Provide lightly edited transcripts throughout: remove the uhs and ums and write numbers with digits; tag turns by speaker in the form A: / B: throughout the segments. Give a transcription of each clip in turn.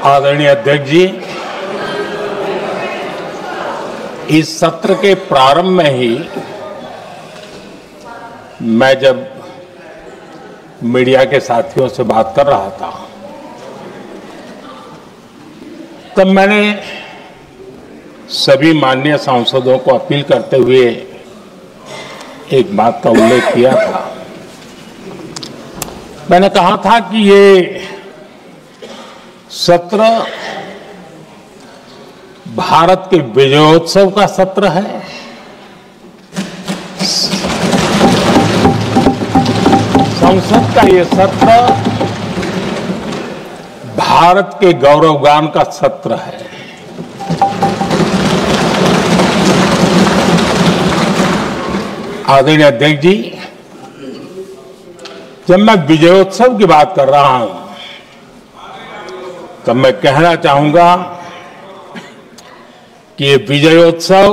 A: आदरणीय अध्यक्ष जी, इस सत्र के प्रारंभ में ही मैं जब मीडिया के साथियों से बात कर रहा था तब मैंने सभी माननीय सांसदों को अपील करते हुए एक बात का उल्लेख किया था। मैंने कहा था कि ये सत्र भारत के विजयोत्सव का सत्र है। संसद का ये सत्र भारत के गौरवगान का सत्र है। आदरणीय अध्यक्ष जी, जब मैं विजयोत्सव की बात कर रहा हूं तब मैं कहना चाहूंगा कि ये विजयोत्सव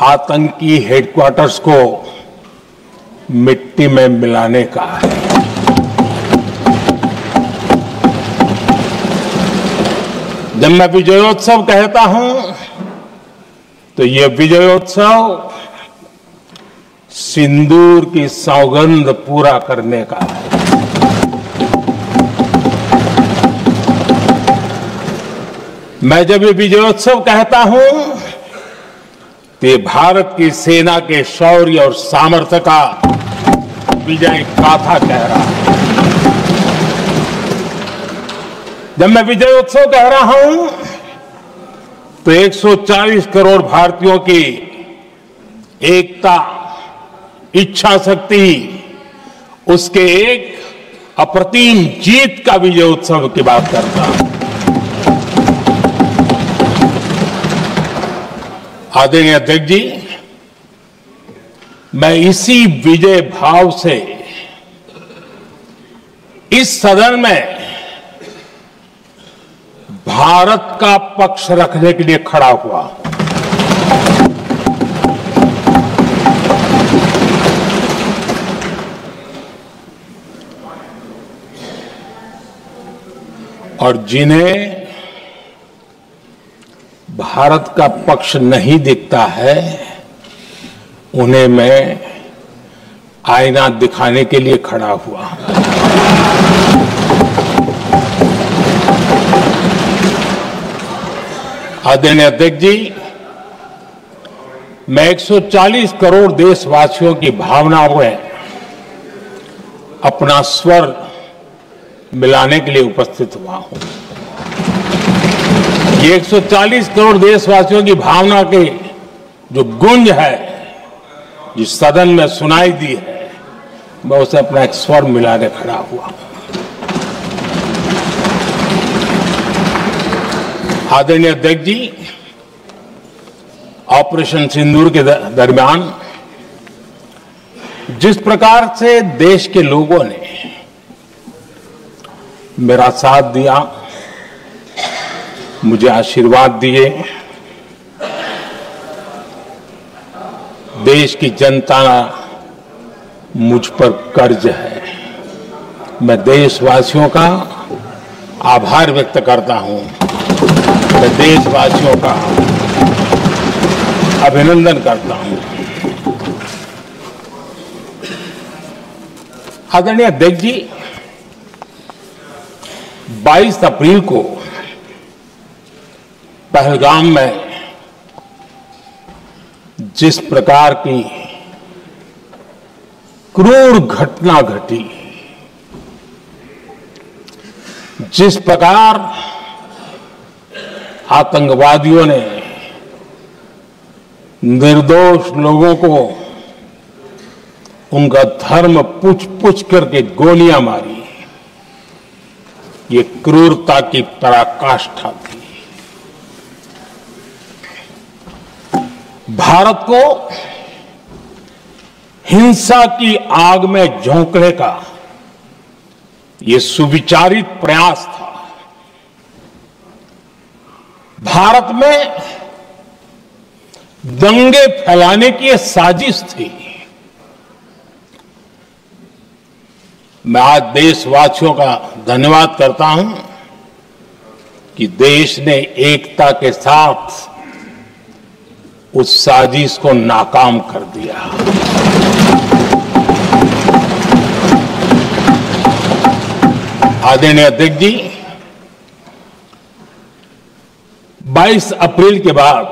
A: आतंकी हेडक्वार्टर्स को मिट्टी में मिलाने का है। जब मैं विजयोत्सव कहता हूं तो ये विजयोत्सव सिंदूर की सौगंध पूरा करने का है। मैं जब ये विजयोत्सव कहता हूं तो ये भारत की सेना के शौर्य और सामर्थ्य का विजय गाथा कह रहा है। जब मैं विजयोत्सव कह रहा हूं तो 140 करोड़ भारतीयों की एकता, इच्छा शक्ति, उसके एक अप्रतिम जीत का विजयोत्सव की बात करता हूं। आदरणीय अध्यक्ष जी, मैं इसी विजय भाव से इस सदन में भारत का पक्ष रखने के लिए खड़ा हुआ। और जिन्हें भारत का पक्ष नहीं दिखता है उन्हें मैं आईना दिखाने के लिए खड़ा हुआ। आदरणीय अध्यक्ष जी, मैं 140 करोड़ देशवासियों की भावनाओं में अपना स्वर मिलाने के लिए उपस्थित हुआ हूं। ये 140 करोड़ देशवासियों की भावना के जो गूंज है, जिस सदन में सुनाई दी है, मैं उसे अपना एक स्वर मिलाने खड़ा हुआ। आदरणीय अध्यक्ष जी, ऑपरेशन सिंदूर के दरमियान जिस प्रकार से देश के लोगों ने मेरा साथ दिया, मुझे आशीर्वाद दिए, देश की जनता मुझ पर कर्ज है। मैं देशवासियों का आभार व्यक्त करता हूं। मैं देशवासियों का अभिनंदन करता हूं। आदरणीय अध्यक्ष जी, 22 अप्रैल को पहलगाम में जिस प्रकार की क्रूर घटना घटी, जिस प्रकार आतंकवादियों ने निर्दोष लोगों को उनका धर्म पूछ पूछ करके गोलियां मारी, ये क्रूरता की पराकाष्ठा थी। भारत को हिंसा की आग में झोंकने का ये सुविचारित प्रयास था। भारत में दंगे फैलाने की ये साजिश थी। मैं आज देशवासियों का धन्यवाद करता हूं कि देश ने एकता के साथ उस साजिश को नाकाम कर दिया। आदरणीय अध्यक्ष जी, 22 अप्रैल के बाद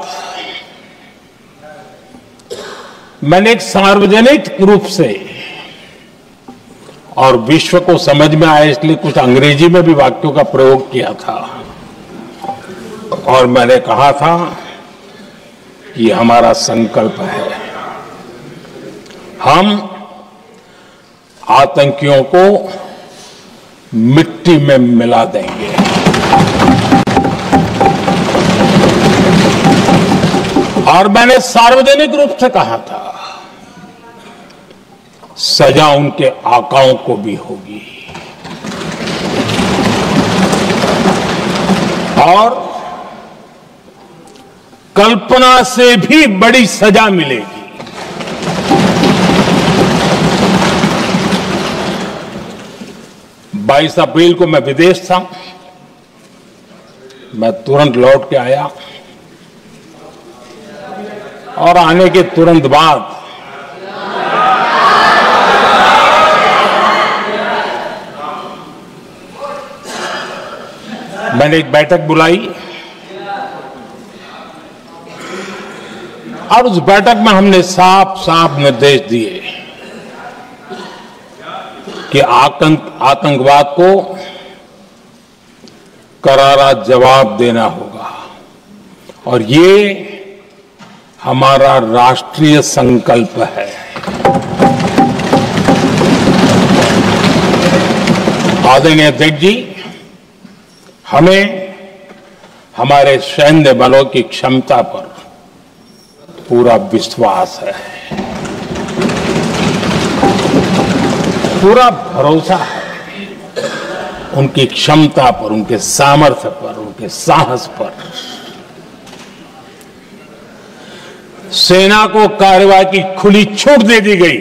A: मैंने एक सार्वजनिक रूप से और विश्व को समझ में आए इसलिए कुछ अंग्रेजी में भी वाक्यों का प्रयोग किया था और मैंने कहा था कि हमारा संकल्प है, हम आतंकियों को मिट्टी में मिला देंगे। और मैंने सार्वजनिक रूप से कहा था, सजा उनके आकाओं को भी होगी और कल्पना से भी बड़ी सजा मिलेगी। बाईस अप्रैल को मैं विदेश था, मैं तुरंत लौट के आया और आने के तुरंत बाद मैंने एक बैठक बुलाई और उस बैठक में हमने साफ साफ निर्देश दिए कि आतंकवाद को करारा जवाब देना होगा और ये हमारा राष्ट्रीय संकल्प है। आदरणीय अध्यक्ष जी, हमें हमारे सैन्य बलों की क्षमता पर पूरा विश्वास है, पूरा भरोसा है उनकी क्षमता पर, उनके सामर्थ्य पर, उनके साहस पर। सेना को कार्रवाई की खुली छूट दे दी गई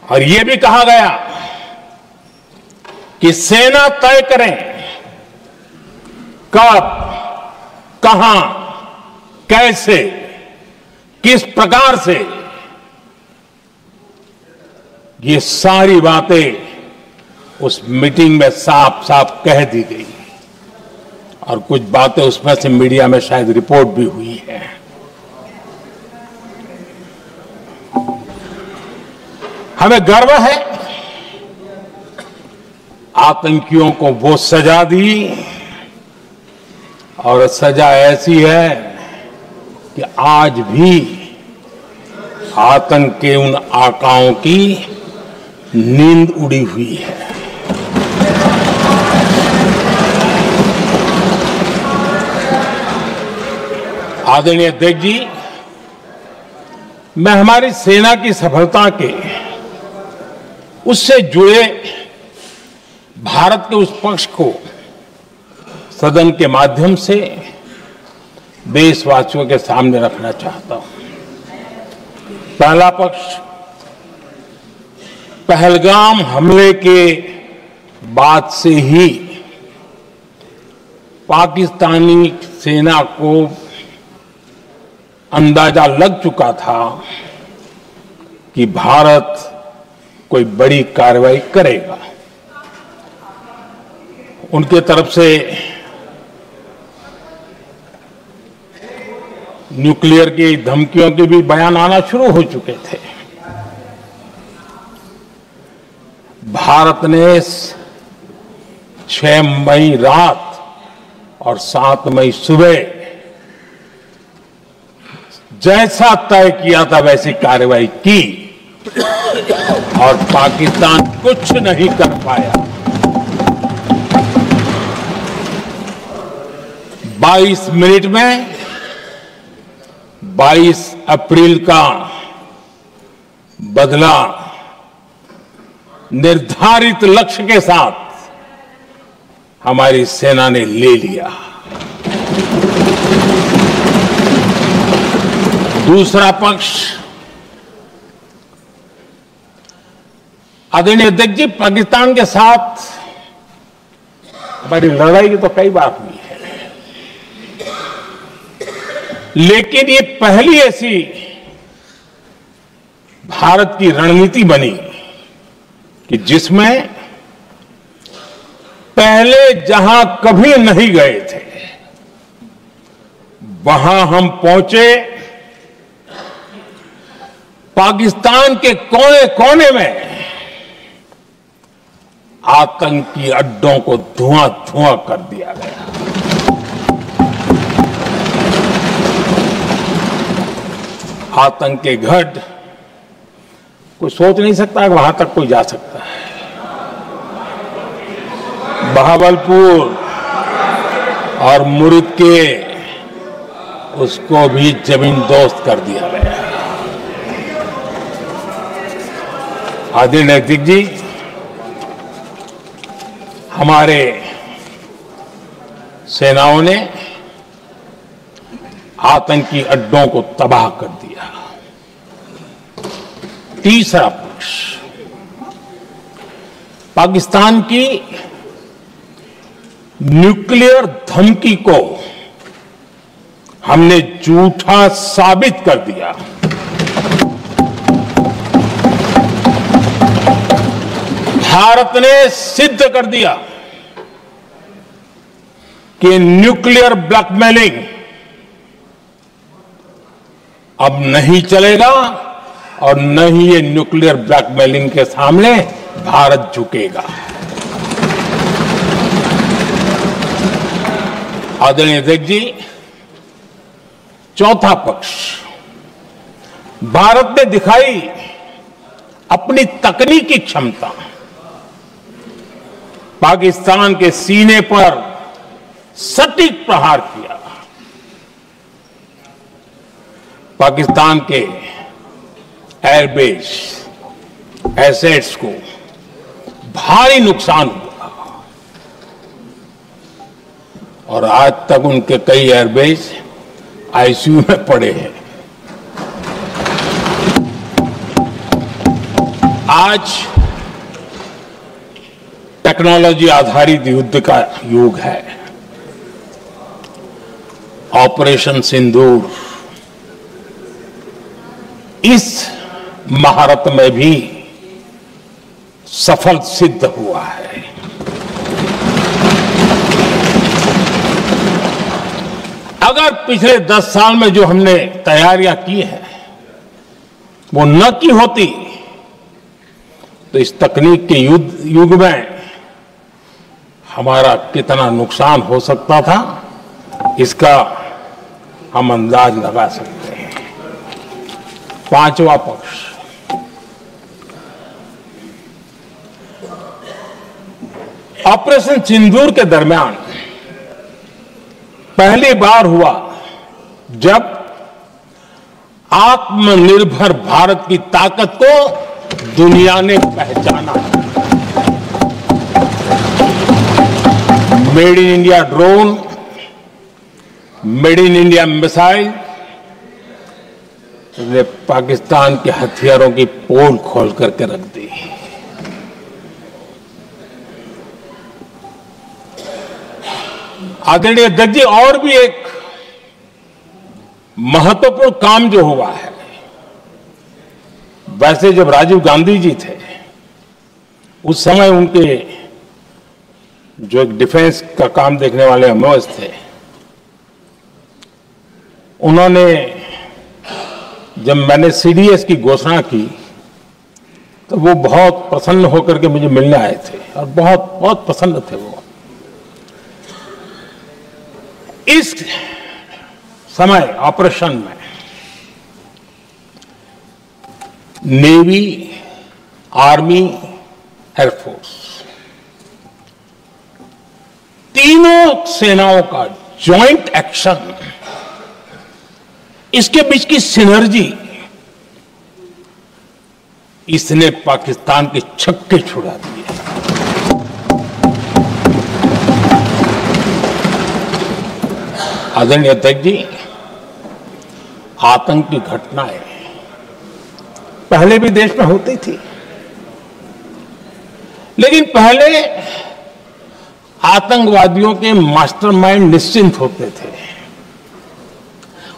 A: और यह भी कहा गया कि सेना तय करें कब, कहां, कैसे, किस प्रकार से। ये सारी बातें उस मीटिंग में साफ साफ कह दी गई और कुछ बातें उसमें से मीडिया में शायद रिपोर्ट भी हुई है। हमें गर्व है आतंकियों को वो सजा दी और सजा ऐसी है कि आज भी आतंक के उन आकाओं की नींद उड़ी हुई है। आदरणीय अध्यक्ष जी, मैं हमारी सेना की सफलता के उससे जुड़े भारत के उस पक्ष को सदन के माध्यम से देशवासियों के सामने रखना चाहता हूं। पहला पक्ष, पहलगाम हमले के बाद से ही पाकिस्तानी सेना को अंदाजा लग चुका था कि भारत कोई बड़ी कार्रवाई करेगा। उनके तरफ से न्यूक्लियर की धमकियों के भी बयान आना शुरू हो चुके थे। भारत ने 6 मई रात और 7 मई सुबह जैसा तय किया था वैसी कार्रवाई की और पाकिस्तान कुछ नहीं कर पाया। 22 मिनट में 22 अप्रैल का बदला निर्धारित लक्ष्य के साथ हमारी सेना ने ले लिया। दूसरा पक्ष, आदरणीय अध्यक्ष जी, पाकिस्तान के साथ हमारी लड़ाई तो कई बार हुई है, लेकिन ये पहली ऐसी भारत की रणनीति बनी कि जिसमें पहले जहां कभी नहीं गए थे वहां हम पहुंचे। पाकिस्तान के कोने कोने में आतंकी अड्डों को धुआं धुआं कर दिया गया। आतंक के गढ़ कोई सोच नहीं सकता कि वहां तक कोई जा सकता है। बहावलपुर और मुर्गे उसको भी जमीन दोस्त कर दिया गया। आदरणीय अध्यक्ष जी, हमारे सेनाओं ने आतंकी अड्डों को तबाह कर दिया। तीसरा पक्ष, पाकिस्तान की न्यूक्लियर धमकी को हमने झूठा साबित कर दिया। भारत ने सिद्ध कर दिया कि न्यूक्लियर ब्लैकमेलिंग अब नहीं चलेगा और न ही ये न्यूक्लियर ब्लैकमेलिंग के सामने भारत झुकेगा। आदरणीय अध्यक्ष जी, चौथा पक्ष, भारत ने दिखाई अपनी तकनीकी क्षमता। पाकिस्तान के सीने पर सटीक प्रहार किया। पाकिस्तान के एयरबेस एसेट्स को भारी नुकसान हुआ और आज तक उनके कई एयरबेस आईसीयू में पड़े हैं। आज टेक्नोलॉजी आधारित युद्ध का युग है। ऑपरेशन सिंदूर इस महारत में भी सफल सिद्ध हुआ है। अगर पिछले 10 साल में जो हमने तैयारियां की हैं वो न की होती तो इस तकनीक के युग में हमारा कितना नुकसान हो सकता था, इसका हम अंदाज लगा सकते हैं। पांचवा पक्ष, ऑपरेशन सिंदूर के दरमियान पहली बार हुआ जब आत्मनिर्भर भारत की ताकत को दुनिया ने पहचाना। Made in India drone, made in India missile ने पाकिस्तान के हथियारों की पोल खोल करके रख दी। आदरणीय अध्यक्ष जी, और भी एक महत्वपूर्ण काम जो हुआ है, वैसे जब राजीव गांधी जी थे उस समय उनके जो एक डिफेंस का काम देखने वाले एमओएस थे, उन्होंने जब मैंने सीडीएस की घोषणा की तो वो बहुत प्रसन्न होकर के मुझे मिलने आए थे और बहुत बहुत प्रसन्न थे वो। इस समय ऑपरेशन में नेवी, आर्मी, एयरफोर्स तीनों सेनाओं का जॉइंट एक्शन, इसके बीच की सिनर्जी, इसने पाकिस्तान के छक्के छुड़ा दिए। आदरणीय अध्यक्ष जी, आतंक की घटनाएं पहले भी देश में होती थी, लेकिन पहले आतंकवादियों के मास्टरमाइंड निश्चिंत होते थे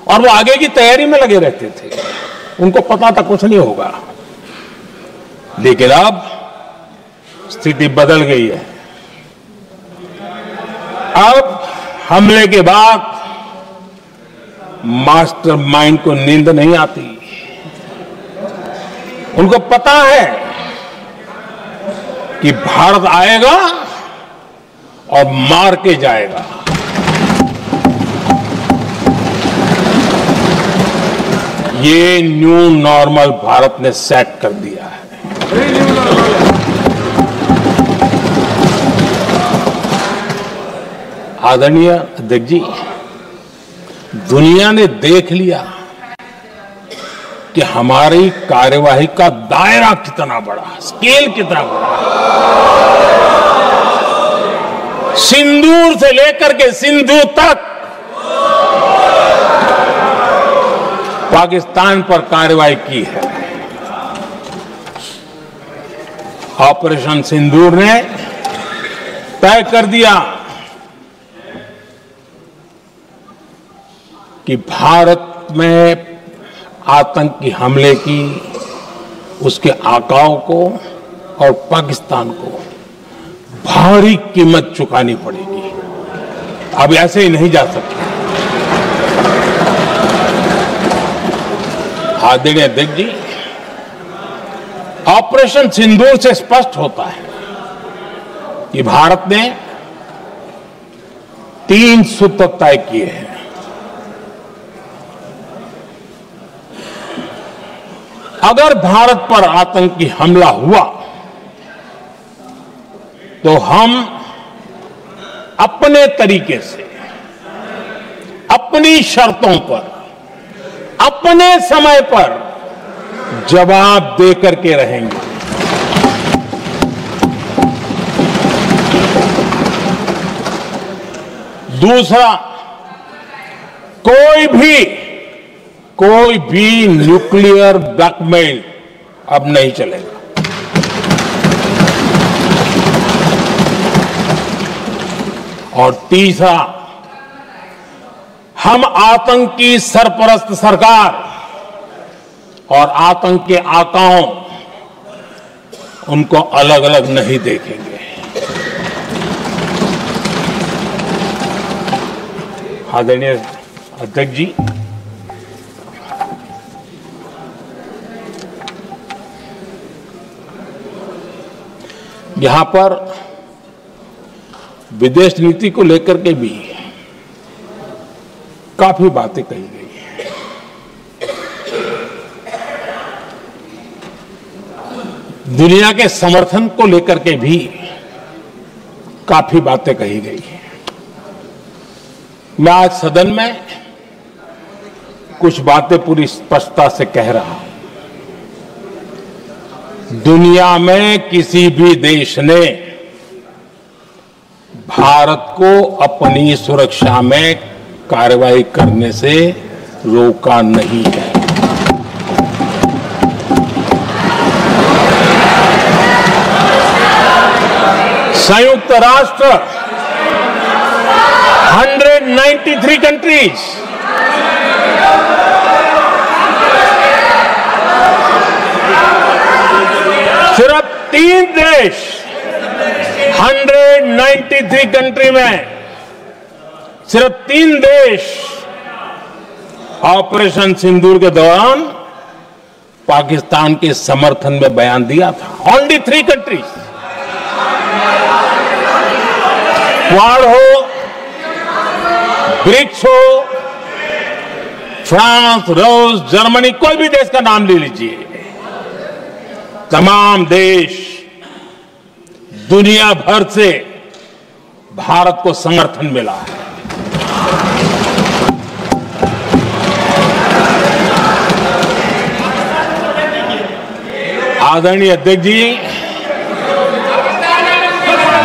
A: और वो आगे की तैयारी में लगे रहते थे। उनको पता था कुछ नहीं होगा। लेकिन अब स्थिति बदल गई है। अब हमले के बाद मास्टरमाइंड को नींद नहीं आती। उनको पता है कि भारत आएगा और मार के जाएगा। ये न्यू नॉर्मल भारत ने सेट कर दिया है। आदरणीय अध्यक्ष जी, दुनिया ने देख लिया कि हमारी कार्यवाही का दायरा कितना बड़ा, स्केल कितना बड़ा। सिंदूर से लेकर के सिंधु तक पाकिस्तान पर कार्रवाई की है। ऑपरेशन सिंदूर ने तय कर दिया कि भारत में आतंकी हमले की, उसके आकाओं को और पाकिस्तान को भारी कीमत चुकानी पड़ेगी। अब ऐसे ही नहीं जा सकते। आदरणीय अध्यक्ष जी, ऑपरेशन सिंदूर से स्पष्ट होता है कि भारत ने 3 सूत्र तय किए हैं। अगर भारत पर आतंकी हमला हुआ तो हम अपने तरीके से, अपनी शर्तों पर, अपने समय पर जवाब देकर के रहेंगे। दूसरा, कोई भी न्यूक्लियर ब्लैकमेल अब नहीं चलेगा। और तीसरा, हम आतंक की सरपरस्त सरकार और आतंक के आकाओं, उनको अलग अलग नहीं देखेंगे। आदरणीय अध्यक्ष जी, यहां पर विदेश नीति को लेकर के भी काफी बातें कही गई हैं। दुनिया के समर्थन को लेकर के भी काफी बातें कही गई हैं। मैं आज सदन में कुछ बातें पूरी स्पष्टता से कह रहा हूं। दुनिया में किसी भी देश ने भारत को अपनी सुरक्षा में कार्रवाई करने से रोका नहीं है। संयुक्त राष्ट्र 193 कंट्रीज, सिर्फ 3 देश 193 कंट्री में सिर्फ 3 देश ऑपरेशन सिंदूर के दौरान पाकिस्तान के समर्थन में बयान दिया था। Only 3 countries. क्वाड हो, ब्रिक्स हो, फ्रांस, रूस, जर्मनी, कोई भी देश का नाम ले लीजिए, तमाम देश दुनिया भर से भारत को समर्थन मिला है। आदरणीय अध्यक्ष जी,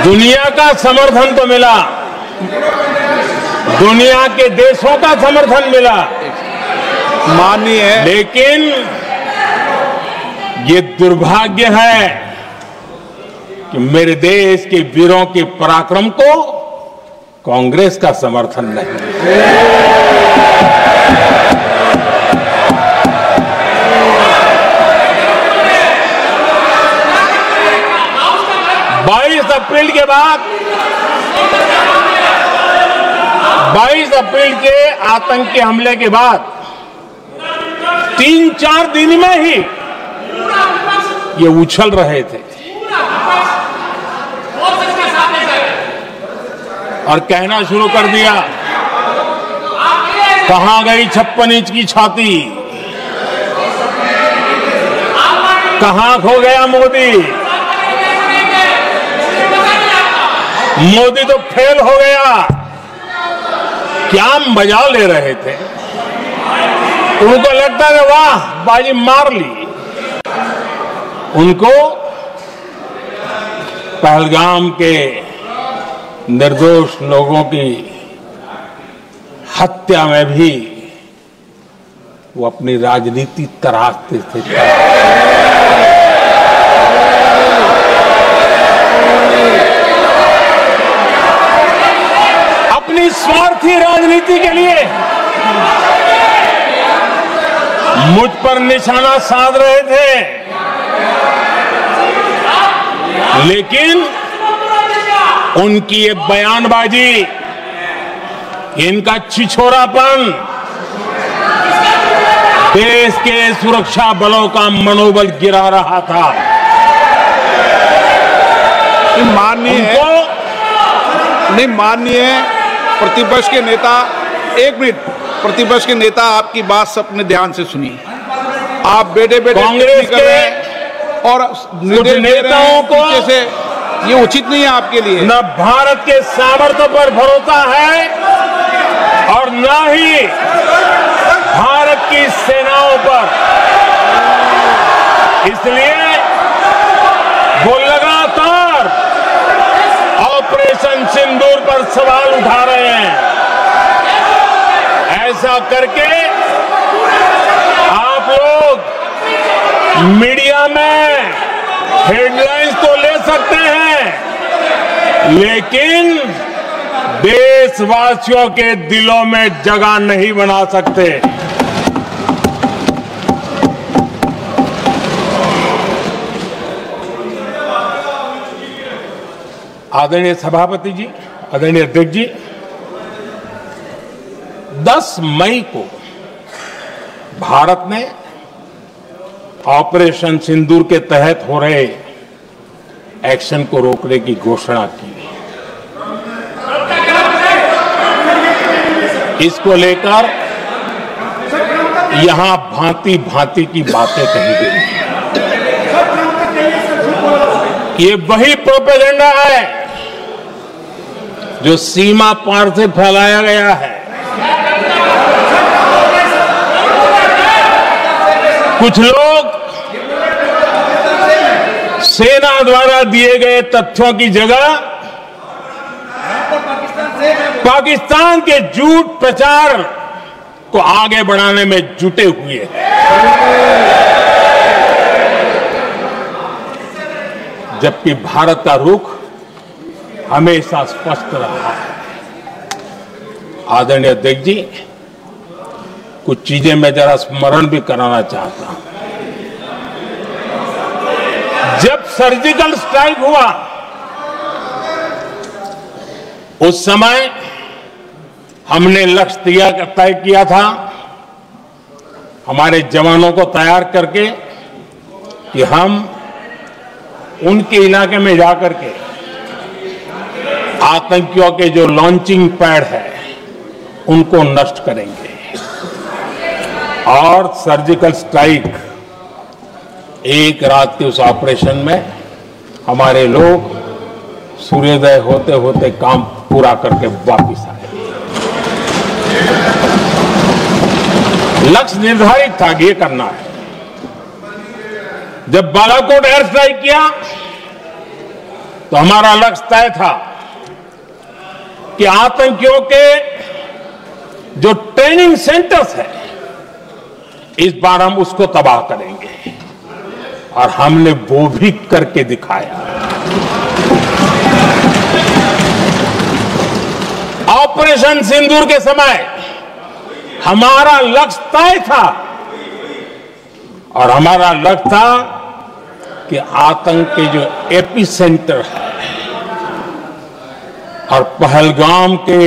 A: दुनिया का समर्थन तो मिला, दुनिया के देशों का समर्थन मिला, माननीय है, लेकिन ये दुर्भाग्य है कि मेरे देश के वीरों के पराक्रम को कांग्रेस का समर्थन नहीं। 22 अप्रैल के बाद 22 अप्रैल के आतंकी हमले के बाद 3-4 दिन में ही ये उछल रहे थे और कहना शुरू कर दिया, कहां गई 56 इंच की छाती, कहां खो गया मोदी, मोदी तो फेल हो गया। क्या मजा ले रहे थे, उनको लगता है वाह बाजी मार ली। उनको पहलगाम के निर्दोष लोगों की हत्या में भी वो अपनी राजनीति तराशते थे। अपनी स्वार्थी राजनीति के लिए मुझ पर निशाना साध रहे थे, लेकिन उनकी ये बयानबाजी, इनका छिछोरापन देश के सुरक्षा बलों का मनोबल गिरा रहा था।
B: माननीय प्रतिपक्ष के नेता, एक मिनट, प्रतिपक्ष के नेता आपकी बात अपने ध्यान से सुनिए। आप बेटे
A: कांग्रेस के
B: और
A: नेताओं को
B: जैसे ये उचित नहीं है आपके लिए।
A: न भारत के सामर्थ्य पर भरोसा है और न ही भारत की सेनाओं पर, इसलिए वो लगातार ऑपरेशन सिंदूर पर सवाल उठा रहे हैं। ऐसा करके आप लोग मीडिया में हेडलाइंस तो ले सकते हैं, लेकिन देशवासियों के दिलों में जगह नहीं बना सकते। आदरणीय सभापति जी, आदरणीय अध्यक्ष जी, 10 मई को भारत ने ऑपरेशन सिंदूर के तहत हो रहे एक्शन को रोकने की घोषणा की। इसको लेकर यहां भांति भांति की बातें कही गई। ये वही प्रोपेगेंडा है जो सीमा पार से फैलाया गया है। कुछ लोग सेना द्वारा दिए गए तथ्यों की जगह पाकिस्तान के झूठ प्रचार को आगे बढ़ाने में जुटे हुए हैं। जबकि भारत का रुख हमेशा स्पष्ट रहा है। आदरणीय अध्यक्ष जी, कुछ चीजें मैं जरा स्मरण भी कराना चाहता हूं। जब सर्जिकल स्ट्राइक हुआ, उस समय हमने लक्ष्य तय किया था, हमारे जवानों को तैयार करके, कि हम उनके इलाके में जाकर के आतंकियों के जो लॉन्चिंग पैड है उनको नष्ट करेंगे। और सर्जिकल स्ट्राइक, एक रात के उस ऑपरेशन में हमारे लोग सूर्योदय होते होते काम पूरा करके वापस आए। लक्ष्य निर्धारित था कि ये करना है। जब बालाकोट एयर स्ट्राइक किया तो हमारा लक्ष्य तय था कि आतंकियों के जो ट्रेनिंग सेंटर्स है, इस बार हम उसको तबाह करेंगे, और हमने वो भी करके दिखाया। ऑपरेशन सिंदूर के समय हमारा लक्ष्य तय था और हमारा लक्ष्य था कि आतंक के जो एपी सेंटर है और पहलगाम के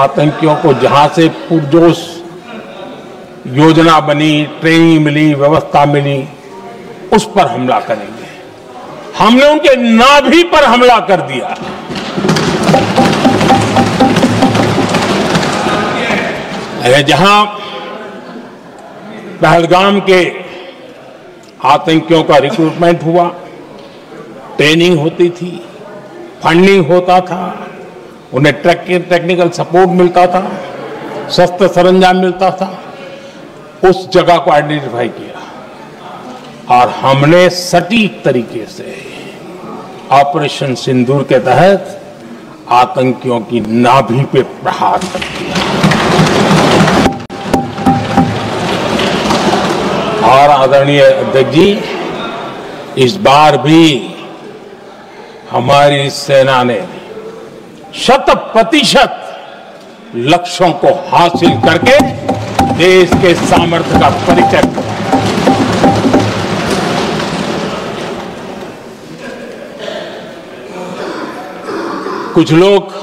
A: आतंकियों को जहां से पुरजोश योजना बनी, ट्रेनिंग मिली, व्यवस्था मिली, उस पर हमला करेंगे। हमने उनके नाभि पर हमला कर दिया। जहां पहलगाम के आतंकियों का रिक्रूटमेंट हुआ, ट्रेनिंग होती थी, फंडिंग होता था, उन्हें टेक्निकल सपोर्ट मिलता था, शस्त्र सरंजाम मिलता था, उस जगह को आइडेंटिफाई किया और हमने सटीक तरीके से ऑपरेशन सिंदूर के तहत आतंकियों की नाभि पे प्रहार कर दिया। और आदरणीय अध्यक्ष जी, इस बार भी हमारी सेना ने 100% लक्ष्यों को हासिल करके देश के सामर्थ्य का परिचय कराया। कुछ लोग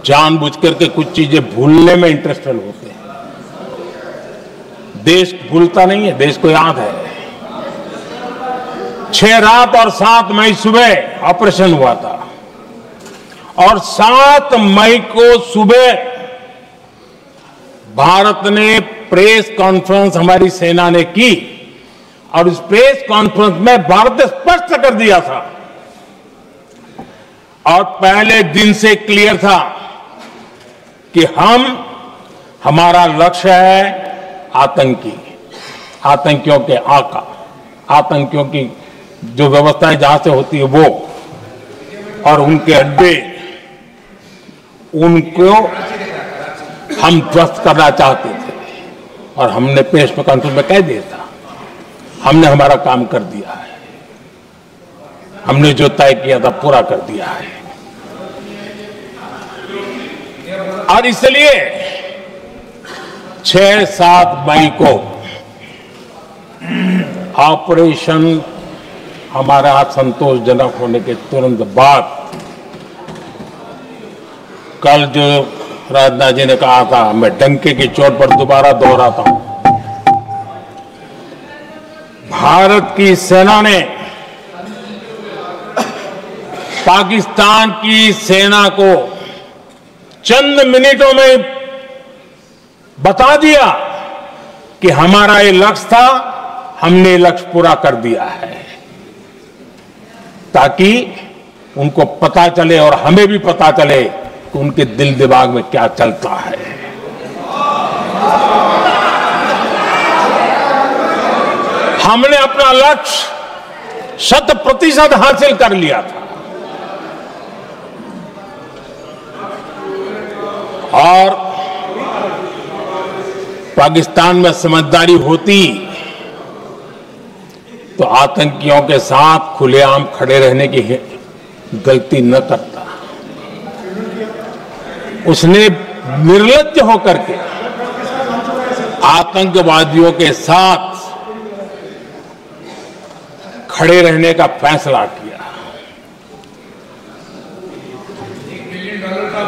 A: जानबूझ करके कुछ चीजें भूलने में इंटरेस्टेड होते हैं। देश भूलता नहीं है, देश को याद है। 6 रात और 7 मई सुबह ऑपरेशन हुआ था और 7 मई को सुबह भारत ने प्रेस कॉन्फ्रेंस हमारी सेना ने की और इस प्रेस कॉन्फ्रेंस में भारत ने स्पष्ट कर दिया था और पहले दिन से क्लियर था कि हमारा लक्ष्य है आतंकियों के आका, आतंकियों की जो व्यवस्थाएं जहां से होती है वो और उनके अड्डे, उनको हम ध्वस्त करना चाहते थे और हमने प्रेस कॉन्फ्रेंस में कह दिया था, हमने हमारा काम कर दिया है, हमने जो तय किया था पूरा कर दिया है। और इसलिए 6-7 मई को ऑपरेशन हमारा संतोषजनक होने के तुरंत बाद कल जो राजनाथ जी ने कहा था, मैं डंके की चोट पर दोबारा दोहराता हूं, भारत की सेना ने पाकिस्तान की सेना को चंद मिनटों में बता दिया कि हमारा ये लक्ष्य था, हमने ये लक्ष्य पूरा कर दिया है, ताकि उनको पता चले और हमें भी पता चले कि उनके दिल दिमाग में क्या चलता है। हमने अपना लक्ष्य 100% हासिल कर लिया था और पाकिस्तान में समझदारी होती तो आतंकियों के साथ खुलेआम खड़े रहने की गलती न करता। उसने निर्लज्ज होकर के आतंकवादियों के साथ खड़े रहने का फैसला किया।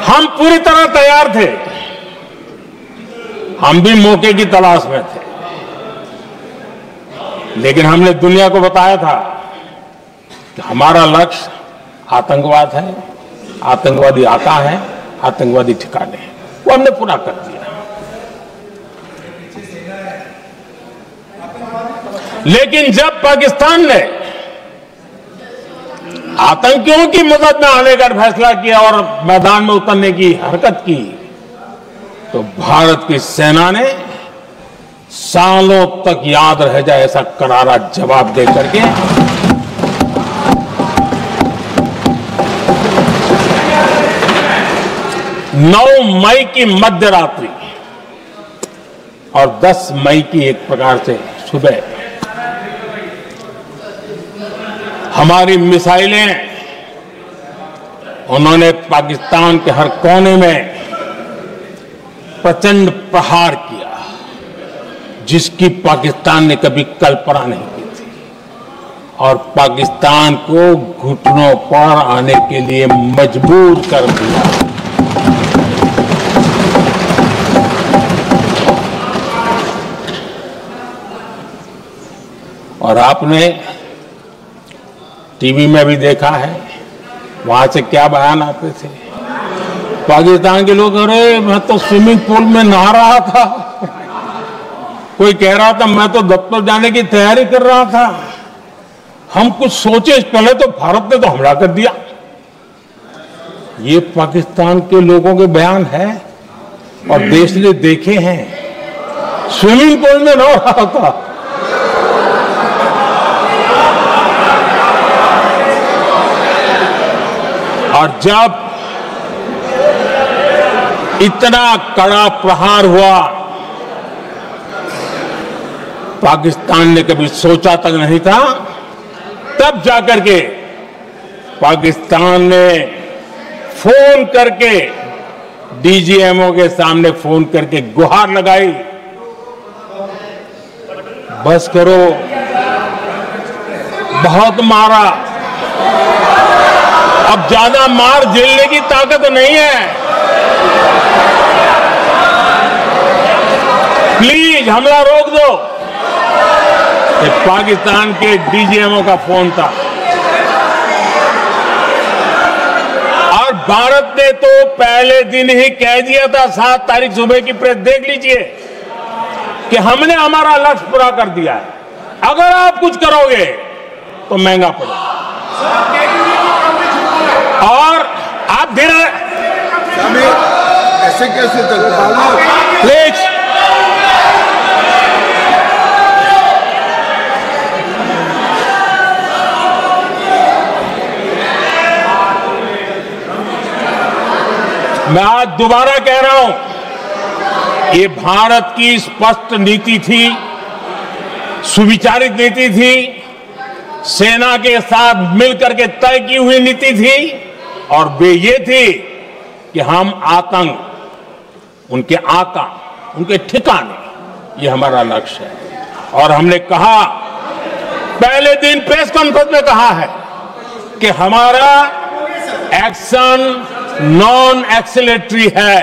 A: हम पूरी तरह तैयार थे, हम भी मौके की तलाश में थे, लेकिन हमने दुनिया को बताया था कि हमारा लक्ष्य आतंकवाद है, आतंकवादी आका है, आतंकवादी ठिकाने हैं, वो हमने पूरा कर दिया। लेकिन जब पाकिस्तान ने आतंकियों की मदद में आने का फैसला किया और मैदान में उतरने की हरकत की, तो भारत की सेना ने सालों तक याद रह जाए ऐसा करारा जवाब दे करके 9 मई की मध्य रात्रि और 10 मई की एक प्रकार से सुबह हमारी मिसाइलें उन्होंने पाकिस्तान के हर कोने में प्रचंड प्रहार किया, जिसकी पाकिस्तान ने कभी कल्पना नहीं की थी, और पाकिस्तान को घुटनों पर आने के लिए मजबूर कर दिया। और आपने टीवी में भी देखा है, वहां से क्या बयान आते थे। पाकिस्तान के लोग, अरे मैं तो स्विमिंग पूल में नहा रहा था, कोई कह रहा था मैं तो दफ्तर जाने की तैयारी कर रहा था। हम कुछ सोचे पहले तो भारत ने तो हमला कर दिया। ये पाकिस्तान के लोगों के बयान है और देश ने देखे हैं। स्विमिंग पूल में नहा रहा था। और जब इतना कड़ा प्रहार हुआ, पाकिस्तान ने कभी सोचा तक नहीं था, तब जाकर के पाकिस्तान ने फोन करके डीजीएमओ के सामने फोन करके गुहार लगाई, बस करो, बहुत मारा, अब ज्यादा मार झेलने की ताकत नहीं है, प्लीज हमला रोक दो। ये पाकिस्तान के डीजीएमओ का फोन था। और भारत ने तो पहले दिन ही कह दिया था, 7 तारीख सुबह की प्रेस देख लीजिए, कि हमने हमारा लक्ष्य पूरा कर दिया है, अगर आप कुछ करोगे तो महंगा पड़ेगा। और आप धीरे
C: ऐसे कैसे चलता है?
A: प्लीज मैं आज दोबारा कह रहा हूं, ये भारत की स्पष्ट नीति थी, सुविचारित नीति थी, सेना के साथ मिलकर के तय की हुई नीति थी, और वे ये थी कि हम आतंक, उनके आका, उनके ठिकाने, ये हमारा लक्ष्य है। और हमने कहा, पहले दिन प्रेस कॉन्फ्रेंस में कहा है कि हमारा एक्शन नॉन एक्सेलेटरी है,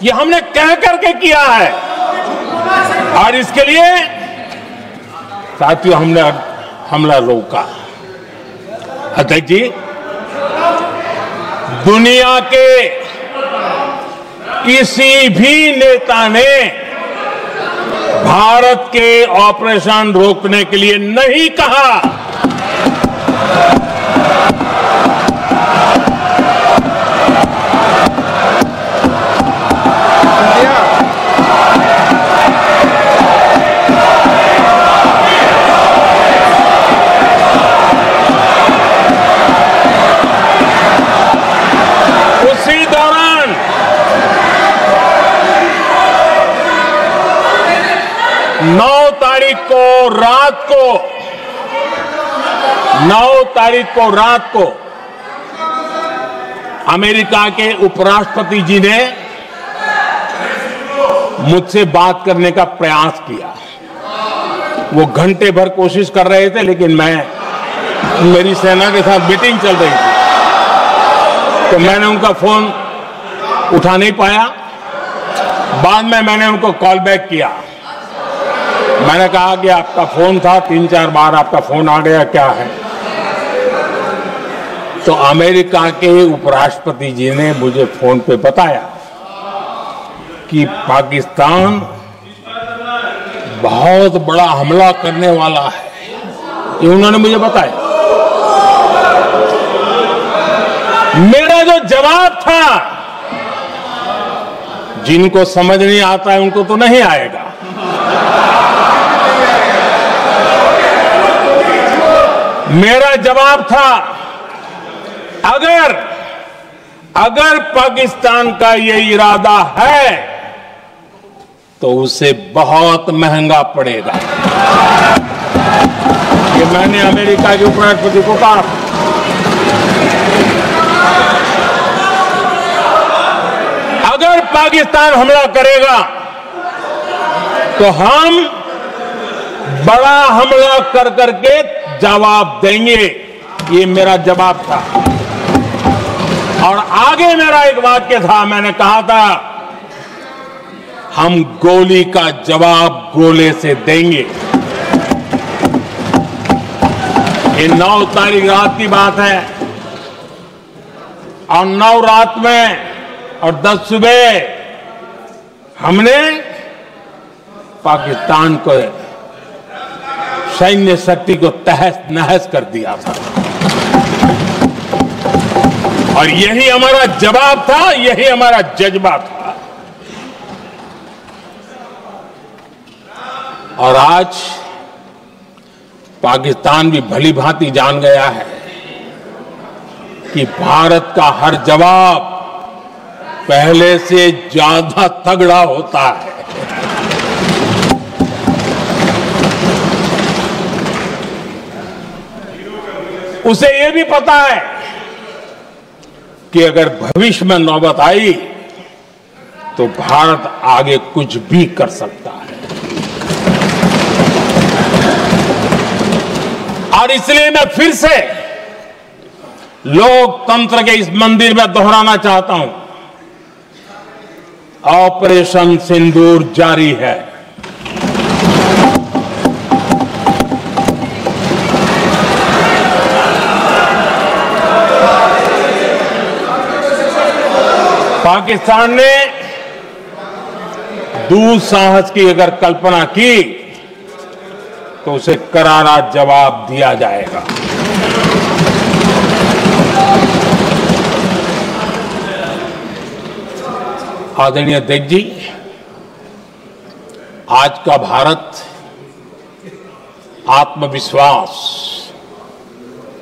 A: ये हमने कह करके किया है। और इसके लिए साथियों हमने हमला रोका। अध्यक्ष जी, दुनिया के किसी भी नेता ने भारत के ऑपरेशन रोकने के लिए नहीं कहा। उसी दौरान 9 तारीख को रात को अमेरिका के उपराष्ट्रपति जी ने मुझसे बात करने का प्रयास किया। वो घंटे भर कोशिश कर रहे थे, लेकिन मेरी सेना के साथ मीटिंग चल रही थी, तो मैंने उनका फोन उठा नहीं पाया। बाद में मैंने उनको कॉल बैक किया। मैंने कहा कि आपका फोन था, 3-4 बार आपका फोन आ गया, क्या है? तो अमेरिका के उपराष्ट्रपति जी ने मुझे फोन पे बताया कि पाकिस्तान बहुत बड़ा हमला करने वाला है, ये उन्होंने मुझे बताया। मेरा जो जवाब था, जिनको समझ नहीं आता है उनको तो नहीं आएगा, मेरा जवाब था, अगर पाकिस्तान का ये इरादा है तो उसे बहुत महंगा पड़ेगा। कि मैंने अमेरिका के उपराष्ट्रपति को कहा अगर पाकिस्तान हमला करेगा तो हम बड़ा हमला कर करके जवाब देंगे। ये मेरा जवाब था। और आगे मेरा एक वाक्य था, मैंने कहा था हम गोली का जवाब गोले से देंगे। ये 9 तारीख रात की बात है और 9 रात में और 10 सुबह हमने पाकिस्तान को सैन्य शक्ति को तहस नहस कर दिया था। और यही हमारा जवाब था, यही हमारा जज्बा था। और आज पाकिस्तान भी भली भांति जान गया है कि भारत का हर जवाब पहले से ज्यादा तगड़ा होता है। उसे यह भी पता है कि अगर भविष्य में नौबत आई तो भारत आगे कुछ भी कर सकता है। और इसलिए मैं फिर से लोकतंत्र के इस मंदिर में दोहराना चाहता हूं, ऑपरेशन सिंदूर जारी है। पाकिस्तान ने दुस्साहस की अगर कल्पना की तो उसे करारा जवाब दिया जाएगा। आदरणीय अध्यक्ष जी, आज का भारत आत्मविश्वास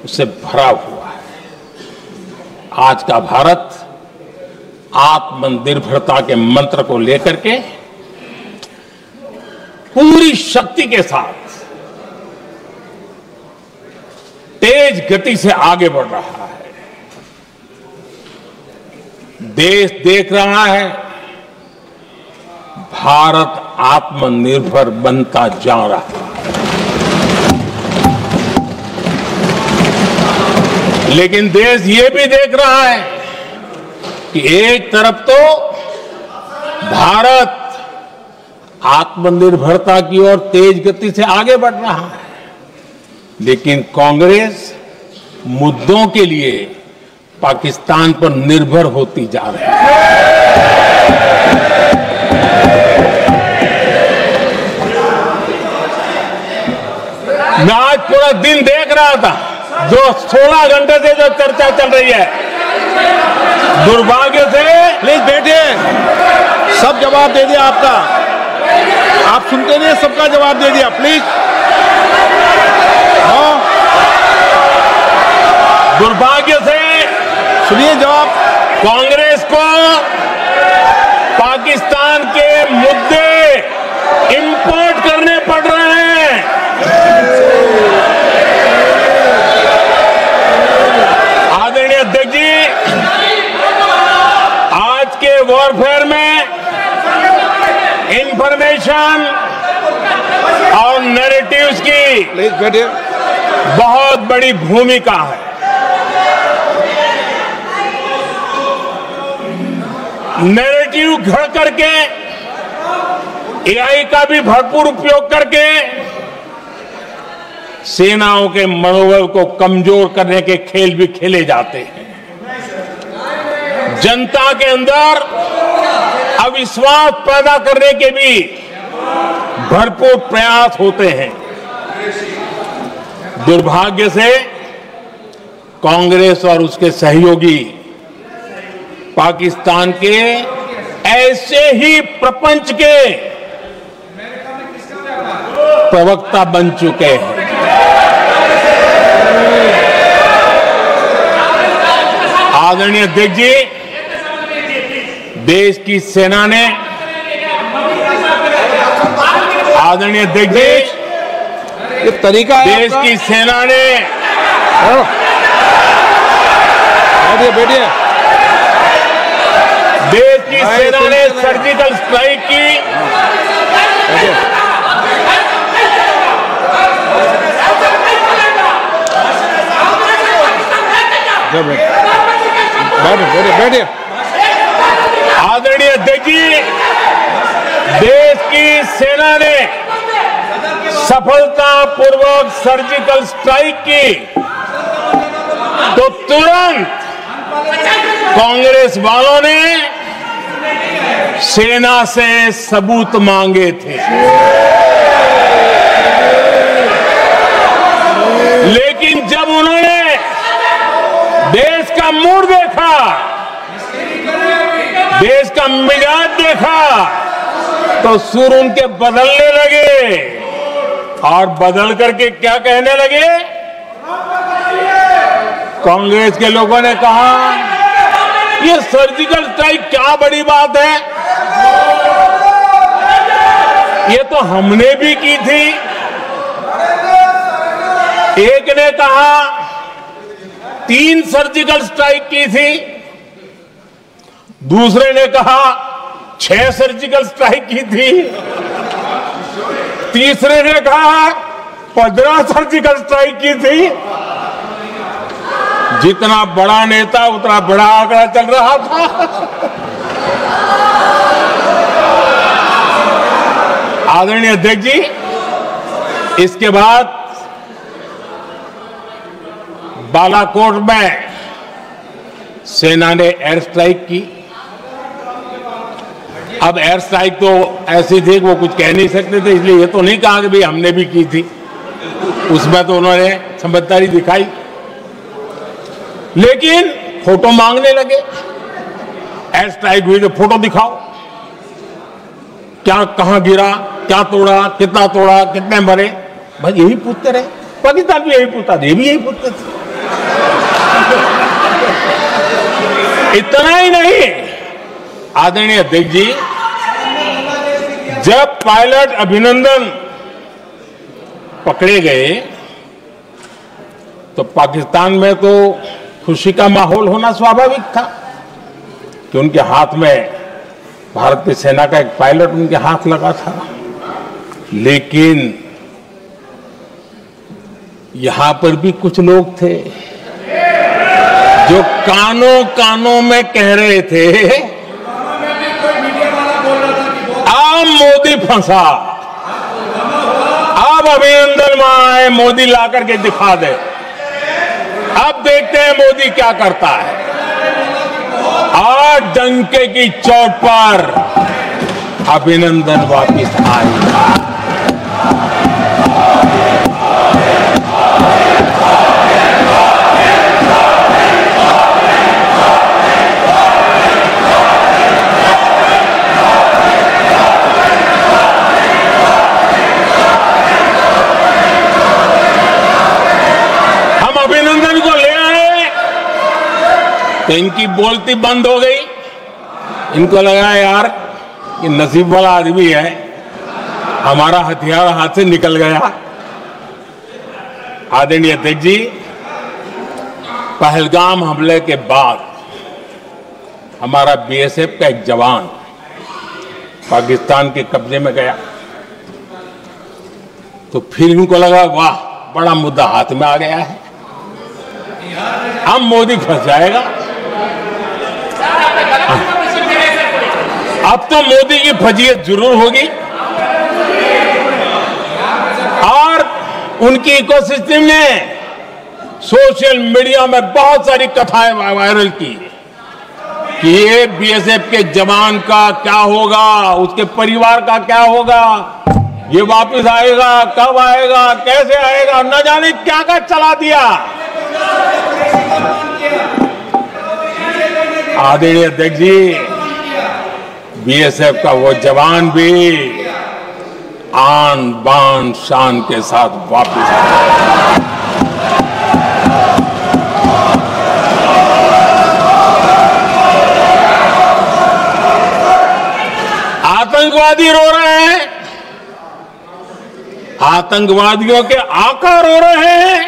A: से भरा हुआ है। आज का भारत आत्मनिर्भरता के मंत्र को लेकर के पूरी शक्ति के साथ तेज गति से आगे बढ़ रहा है। देश देख रहा है भारत आत्मनिर्भर बनता जा रहा है। लेकिन देश ये भी देख रहा है कि एक तरफ तो भारत आत्मनिर्भरता की ओर तेज गति से आगे बढ़ रहा है, लेकिन कांग्रेस मुद्दों के लिए पाकिस्तान पर निर्भर होती जा रही है। मैं आज पूरा दिन देख रहा था, जो 16 घंटे से जो चर्चा चल रही है, दुर्भाग्य से।
B: प्लीज बैठिए, सब जवाब दे दिया आपका। आप सुनते नहीं, सबका जवाब दे दिया। प्लीज
A: दुर्भाग्य से
B: सुनिए जवाब।
A: कांग्रेस को पाकिस्तान के मुद्दे इंपोर्ट करने पड़ रहे हैं। आदरणीय अध्यक्ष जी, आज के वॉरफेयर में इंफॉर्मेशन और नैरेटिव्स की
B: प्लीज बैठिए।
A: बहुत बड़ी भूमिका है। नैरेटिव घड़ करके, एआई का भी भरपूर उपयोग करके सेनाओं के मनोबल को कमजोर करने के खेल भी खेले जाते हैं। जनता के अंदर अविश्वास पैदा करने के भी भरपूर प्रयास होते हैं। दुर्भाग्य से कांग्रेस और उसके सहयोगी पाकिस्तान के ऐसे ही प्रपंच के प्रवक्ता बन चुके हैं। आदरणीय अध्यक्ष जी, देश की सेना ने, आदरणीय अध्यक्ष जी,
B: ये तरीका है
A: देश
B: आपका?
A: की सेना ने
B: बैठिए बैठिए।
A: देश की सेना ने सर्जिकल स्ट्राइक की।
B: बैठिए बैठिए।
A: आदरणीय अध्यक्ष जी, देश की सेना ने सफलतापूर्वक सर्जिकल स्ट्राइक की तो तुरंत कांग्रेस वालों ने सेना से सबूत मांगे थे, लेकिन जब उन्होंने देश का मूड देखा, देश का मिजाज देखा, तो सुर उनके बदलने लगे और बदल करके क्या कहने लगे? कांग्रेस के लोगों ने कहा ये सर्जिकल स्ट्राइक क्या बड़ी बात है, ये तो हमने भी की थी। एक ने कहा 3 सर्जिकल स्ट्राइक की थी, दूसरे ने कहा 6 सर्जिकल स्ट्राइक की थी, तीसरे ने कहा 15 सर्जिकल स्ट्राइक की थी। जितना बड़ा नेता उतना बड़ा आंकड़ा चल रहा था। आदरणीय अध्यक्ष जी, इसके बाद बालाकोट में सेना ने एयर स्ट्राइक की। अब एयर स्ट्राइक तो ऐसी थी कि वो कुछ कह नहीं सकते थे, इसलिए ये तो नहीं कहा कि भाई हमने भी की थी। उसमें तो उन्होंने समझदारी दिखाई, लेकिन फोटो मांगने लगे। एयर स्ट्राइक हुई तो फोटो दिखाओ, क्या कहां गिरा, क्या तोड़ा, कितना तोड़ा, कितने मरे, बस यही पूछते रहे। पाकिस्तान भी यही पूछता था, ये भी यही पूछते थे। इतना ही नहीं, आदरणीय अध्यक्ष जी, जब पायलट अभिनंदन पकड़े गए तो पाकिस्तान में तो खुशी का माहौल होना स्वाभाविक था कि उनके हाथ में भारत की सेना का एक पायलट उनके हाथ लगा था। लेकिन यहां पर भी कुछ लोग थे जो कानों कानों में कह रहे थे अब मोदी फंसा, अब अभिनंदन वहां है, मोदी ला करके दिखा दे, अब देखते हैं मोदी क्या करता है। आज डंके की चोट पर अभिनंदन वापिस आए। तो इनकी बोलती बंद हो गई। इनको लगा यार कि नसीब वाला आदमी है, हमारा हथियार हाथ से निकल गया। आदरणीय अध्यक्ष जी, पहलगाम हमले के बाद हमारा बीएसएफ का एक जवान पाकिस्तान के कब्जे में गया, तो फिर इनको लगा वाह बड़ा मुद्दा हाथ में आ गया है, अब मोदी फंस जाएगा। अब तो मोदी की फजीयत जरूर होगी और उनकी इकोसिस्टम ने सोशल मीडिया में बहुत सारी कथाएं वायरल की कि ये बीएसएफ के जवान का क्या होगा, उसके परिवार का क्या होगा, ये वापस आएगा, कब आएगा, कैसे आएगा, न जाने क्या क्या चला दिया। आदरणीय अध्यक्ष जी, बीएसएफ का वो जवान भी आन बान शान के साथ वापस आया। आतंकवादी रो रहे हैं, आतंकवादियों के आका रो रहे हैं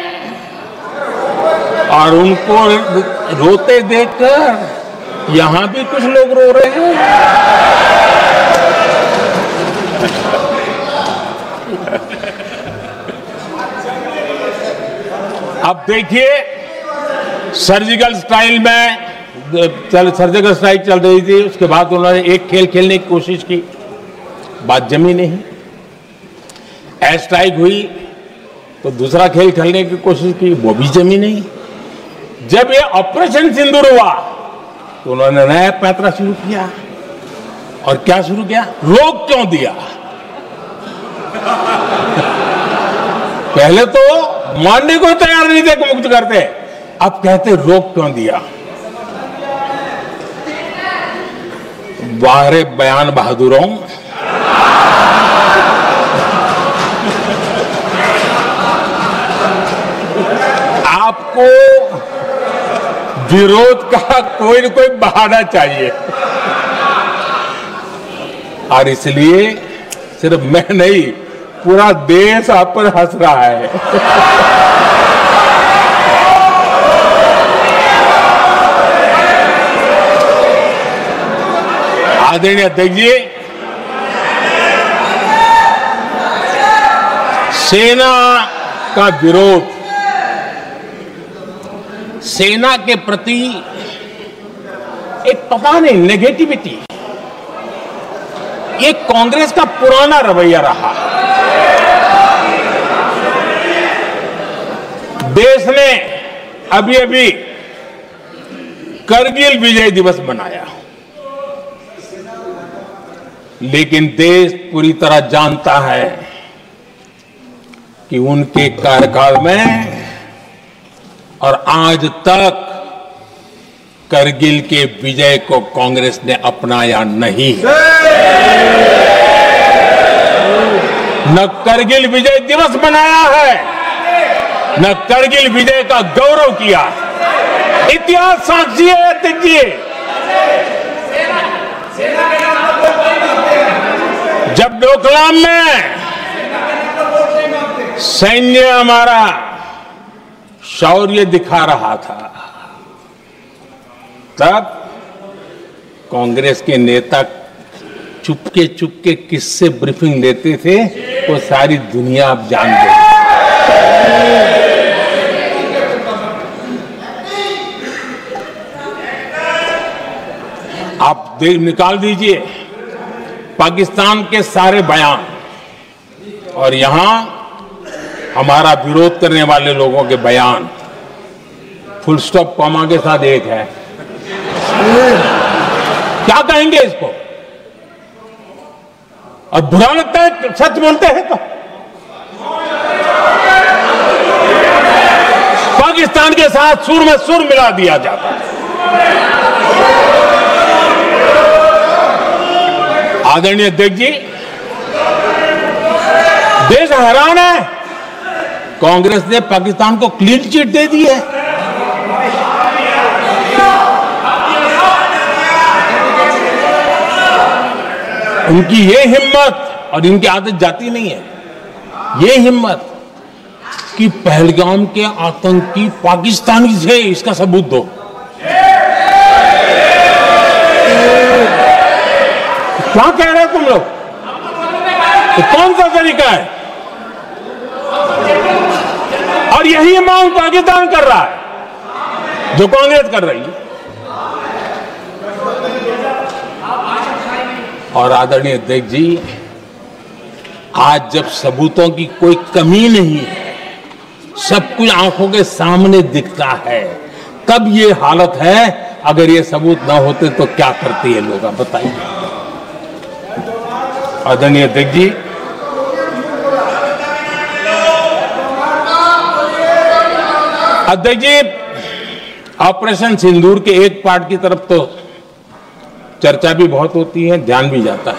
A: और उनको रोते देखकर यहां भी कुछ लोग रो रहे हैं। अब देखिए, सर्जिकल स्ट्राइक चल रही थी, उसके बाद उन्होंने एक खेल खेलने की कोशिश की, बात जमी नहीं। एयर स्ट्राइक हुई तो दूसरा खेल खेलने की कोशिश की, वो भी जमी नहीं। जब ये ऑपरेशन सिंदूर हुआ तो उन्होंने नया पैंतरा शुरू किया। और क्या शुरू किया? रोक क्यों दिया? पहले तो मानने को तैयार नहीं थे कि मुक्त करते, अब कहते रोक क्यों दिया। वारे बयान बहादुरों, आपको विरोध का कोई न कोई बहाना चाहिए, और इसलिए सिर्फ मैं नहीं, पूरा देश आप पर हंस रहा है। आदरणीय अध्यक्ष जी, सेना का विरोध, सेना के प्रति एक पता नहीं नेगेटिविटी, ये कांग्रेस का पुराना रवैया रहा। देश ने अभी अभी करगिल विजय दिवस मनाया, लेकिन देश पूरी तरह जानता है कि उनके कार्यकाल में और आज तक करगिल के विजय को कांग्रेस ने अपनाया नहीं है। न करगिल विजय दिवस मनाया है, न करगिल विजय का गौरव किया। इतिहास साक्षी है अध्यक्ष जी। जब डोकलाम में सैन्य हमारा शौर्य दिखा रहा था, तब कांग्रेस के नेता चुपके चुपके किससे ब्रीफिंग लेते थे वो सारी दुनिया अब जान गई। आप निकाल दीजिए पाकिस्तान के सारे बयान और यहां हमारा विरोध करने वाले लोगों के बयान, फुल स्टॉप कॉमा के साथ एक है। क्या कहेंगे इसको? और बुरा लगता है सच बोलते हैं तो। पाकिस्तान के साथ सुर में सुर मिला दिया जाता है। आदरणीय अध्यक्ष जी, देश हैरान है, कांग्रेस ने पाकिस्तान को क्लीन चिट दे दी है। उनकी ये हिम्मत, और इनकी आदत जाती नहीं है, ये हिम्मत कि पहलगाम के आतंकी पाकिस्तानी थे, इसका सबूत दो। क्या कह रहे हो तुम लोग? तो कौन सा तरीका है? और यही मांग पाकिस्तान कर रहा है जो कांग्रेस कर रही है। और आदरणीय अध्यक्ष जी, आज जब सबूतों की कोई कमी नहीं है, सब कुछ आंखों के सामने दिखता है, तब ये हालत है। अगर ये सबूत ना होते तो क्या करते ये लोग, आप बताइए। आदरणीय अध्यक्ष जी, ऑपरेशन सिंदूर के एक पार्ट की तरफ तो चर्चा भी बहुत होती है, ध्यान भी जाता है,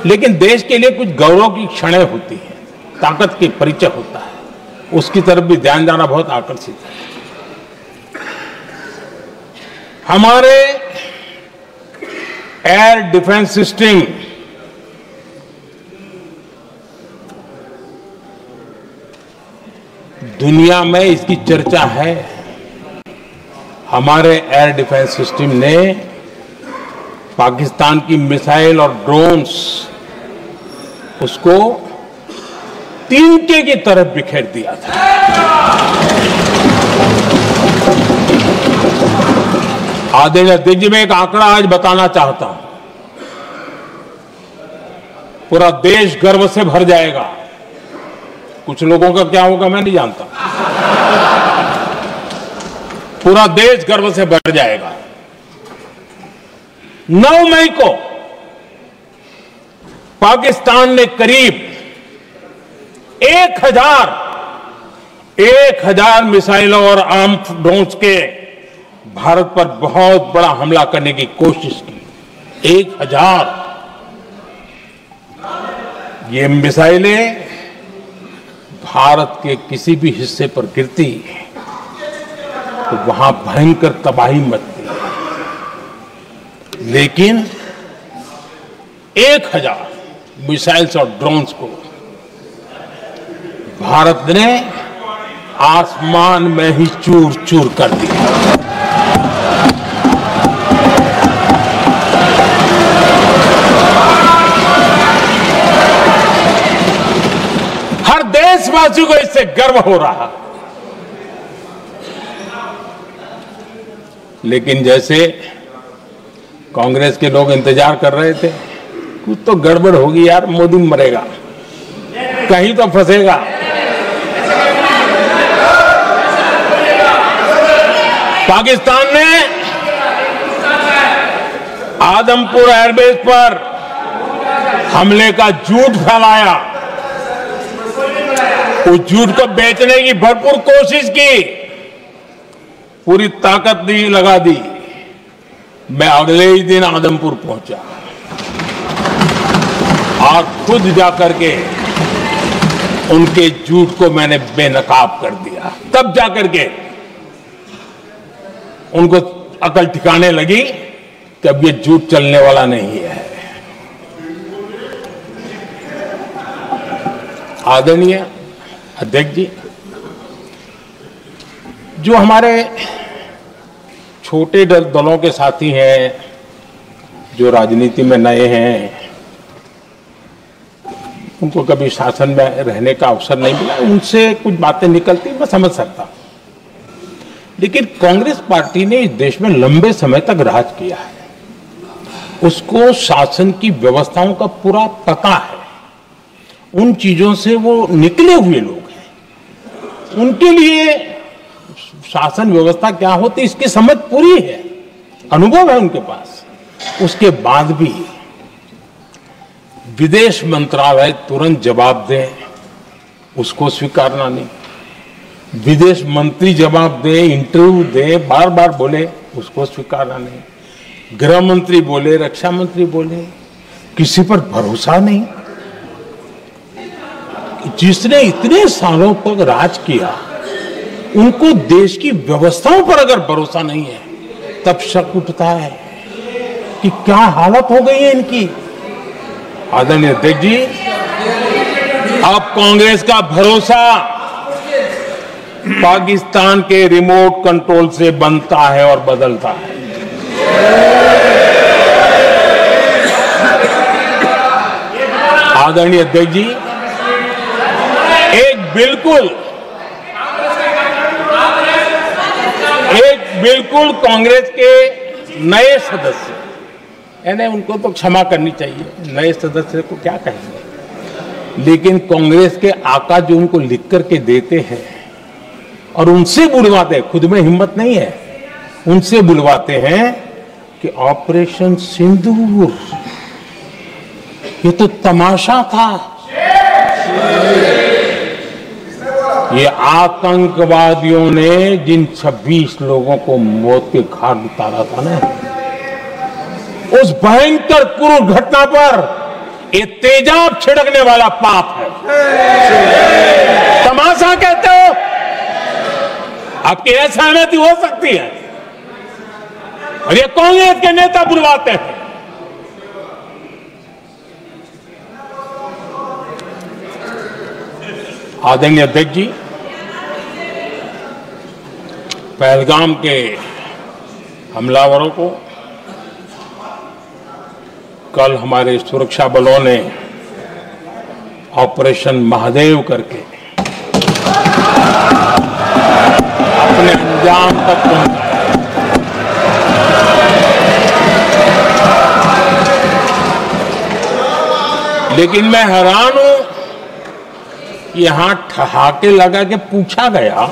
A: लेकिन देश के लिए कुछ गौरव की क्षणें होती हैं, ताकत के परिचय होता है, उसकी तरफ भी ध्यान जाना बहुत आकर्षित है। हमारे एयर डिफेंस सिस्टम दुनिया में इसकी चर्चा है। हमारे एयर डिफेंस सिस्टम ने पाकिस्तान की मिसाइल और ड्रोन्स उसको तिनके की तरफ बिखेर दिया था। आदरणीय अध्यक्ष जी, मैं एक आंकड़ा आज बताना चाहता हूं, पूरा देश गर्व से भर जाएगा। कुछ लोगों का क्या होगा मैं नहीं जानता, पूरा देश गर्व से भर जाएगा। 9 मई को पाकिस्तान ने करीब 1000 मिसाइलों और आर्म्ड ड्रोन्स के भारत पर बहुत बड़ा हमला करने की कोशिश की। 1000 ये मिसाइलें भारत के किसी भी हिस्से पर गिरती तो वहां भयंकर तबाही मचती, लेकिन 1000 मिसाइल्स और ड्रोन्स को भारत ने आसमान में ही चूर चूर कर दिया। हर देशवासी को इससे गर्व हो रहा। लेकिन जैसे कांग्रेस के लोग इंतजार कर रहे थे, कुछ तो गड़बड़ होगी यार, मोदी मरेगा, कहीं तो फंसेगा। पाकिस्तान ने आदमपुर एयरबेस पर हमले का झूठ फैलाया, उस झूठ को बेचने की भरपूर कोशिश की, पूरी ताकत दी लगा दी। मैं अगले ही दिन आदमपुर पहुंचा और खुद जाकर के उनके झूठ को मैंने बेनकाब कर दिया। तब जाकर के उनको अकल ठिकाने लगी कि अब ये झूठ चलने वाला नहीं है। आदरणीय अध्यक्ष जी, जो हमारे छोटे दलों के साथी हैं, जो राजनीति में नए हैं, उनको कभी शासन में रहने का अवसर नहीं मिला, उनसे कुछ बातें निकलती मैं समझ सकता हूं। लेकिन कांग्रेस पार्टी ने इस देश में लंबे समय तक राज किया है, उसको शासन की व्यवस्थाओं का पूरा पता है, उन चीजों से वो निकले हुए लोग हैं, उनके लिए शासन व्यवस्था क्या होती इसकी समझ पूरी है, अनुभव है उनके पास। उसके बाद भी विदेश मंत्रालय तुरंत जवाब दे, उसको स्वीकारना नहीं। विदेश मंत्री जवाब दे, इंटरव्यू दे, बार बार बोले, उसको स्वीकारना नहीं। गृह मंत्री बोले, रक्षा मंत्री बोले, किसी पर भरोसा नहीं। जिसने इतने सालों तक राज किया, उनको देश की व्यवस्थाओं पर अगर भरोसा नहीं है, तब शक उठता है कि क्या हालत हो गई है इनकी। आदरणीय अध्यक्ष जी, अब कांग्रेस का भरोसा पाकिस्तान के रिमोट कंट्रोल से बनता है और बदलता है। आदरणीय अध्यक्ष जी, एक बिल्कुल कांग्रेस के नए सदस्य, यानी उनको तो क्षमा करनी चाहिए, नए सदस्य को क्या कहेंगे, लेकिन कांग्रेस के आका जो उनको लिख करके देते हैं और उनसे बुलवाते हैं, खुद में हिम्मत नहीं है, उनसे बुलवाते हैं कि ऑपरेशन सिंदूर, ये तो तमाशा था, ये आतंकवादियों ने जिन 26 लोगों को मौत के घाट उतारा था ना, उस भयंकर क्रूर घटना पर ये तेजाब छिड़कने वाला पाप है। तमाशा कहते हो? आपकी असहमति हो सकती है, और ये कांग्रेस के नेता बुलवाते हैं। आदरणीय अध्यक्ष जी, पहलगाम के हमलावरों को कल हमारे सुरक्षा बलों ने ऑपरेशन महादेव करके अपने अंजाम तक पहुंचाया। लेकिन मैं हैरान हूं कि यहां ठहाके लगा के पूछा गया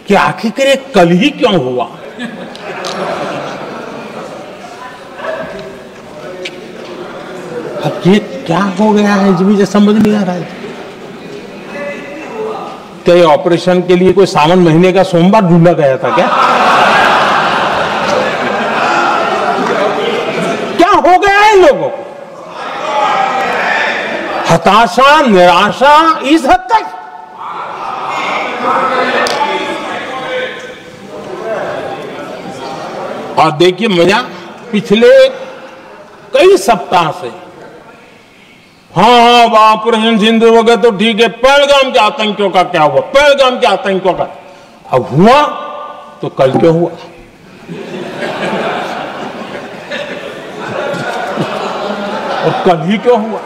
A: कि आखिर ये कल ही क्यों हुआ। अब ये क्या हो गया है मुझे समझ नहीं आ रहा है। क्या ये ऑपरेशन के लिए कोई सावन महीने का सोमवार ढूंढा गया था क्या? क्या हो गया है लोगों को? हताशा, निराशा इस हद तक। और देखिए मजा, पिछले कई सप्ताह से हाँ ऑपरेशन सिंदूर हो गया तो ठीक है, पहलगाम के आतंकियों का क्या हुआ, पहलगाम के आतंकियों का। अब हुआ तो कल क्यों हुआ? और कल ही क्यों हुआ?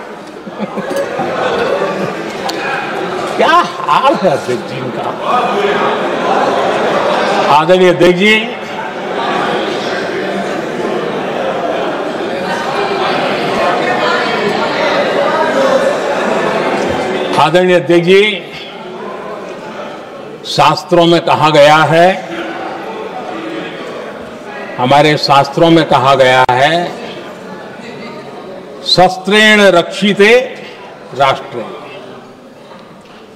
A: क्या हाल है अध्यक्ष जी का। आदरणीय अध्यक्ष जी, आदरणीय अध्यक्ष जी, शास्त्रों में कहा गया है, हमारे शास्त्रों में कहा गया है, शस्त्रेण रक्षिते राष्ट्रे,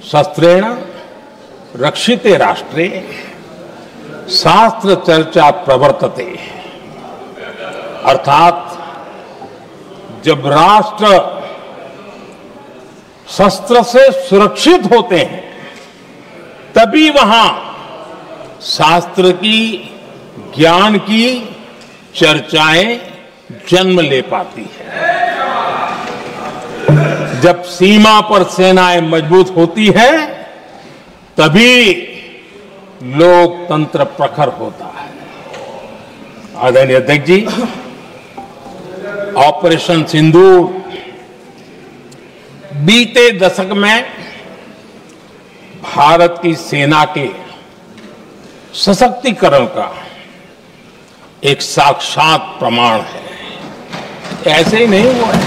A: शस्त्रेण रक्षिते राष्ट्रे शास्त्र चर्चा प्रवर्तते। अर्थात जब राष्ट्र शस्त्र से सुरक्षित होते हैं तभी वहां शास्त्र की, ज्ञान की चर्चाएं जन्म ले पाती है। जब सीमा पर सेनाएं मजबूत होती है तभी लोकतंत्र प्रखर होता है। आदरणीय अध्यक्ष जी, ऑपरेशन सिंदूर बीते दशक में भारत की सेना के सशक्तिकरण का एक साक्षात प्रमाण है। ऐसे ही नहीं हुआ है।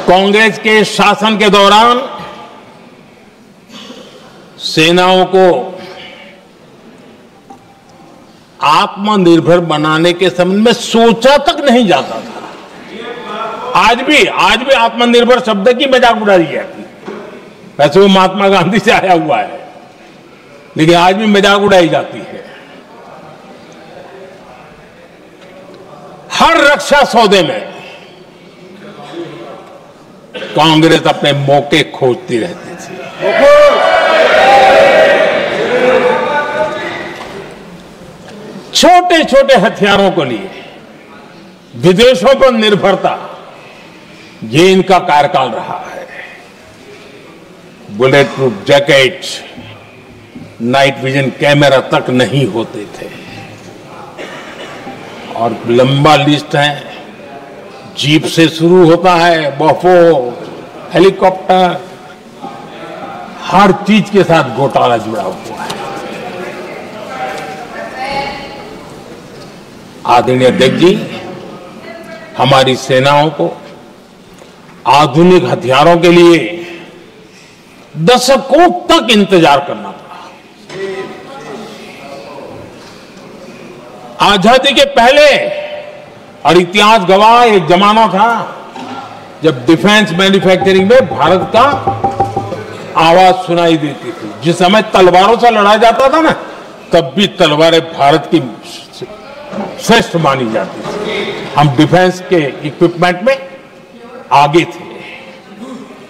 A: कांग्रेस के शासन के दौरान सेनाओं को आत्मनिर्भर बनाने के संबंध में सोचा तक नहीं जाता था। आज भी आत्मनिर्भर शब्द की मजाक उड़ाई जाती है। वैसे वो महात्मा गांधी से आया हुआ है, लेकिन आज भी मजाक उड़ाई जाती है। हर रक्षा सौदे में कांग्रेस अपने मौके खोजती रहती थी। छोटे छोटे हथियारों को लिए विदेशों पर निर्भरता, ये इनका कार्यकाल रहा है। Bullet proof jacket, night vision camera तक नहीं होते थे। और लंबा लिस्ट है, जीप से शुरू होता है, बफो, हेलीकॉप्टर, हर चीज के साथ घोटाला जुड़ा हुआ है। आदरणीय अध्यक्ष जी, हमारी सेनाओं को आधुनिक हथियारों के लिए दशकों तक इंतजार करना पड़ा। आजादी के पहले, और इतिहास गवाह, एक जमाना था जब डिफेंस मैन्युफैक्चरिंग में भारत का आवाज सुनाई देती थी। जिस समय तलवारों से लड़ा जाता था ना, तब भी तलवारें भारत की श्रेष्ठ मानी जाती थी। हम डिफेंस के इक्विपमेंट में आगे थे।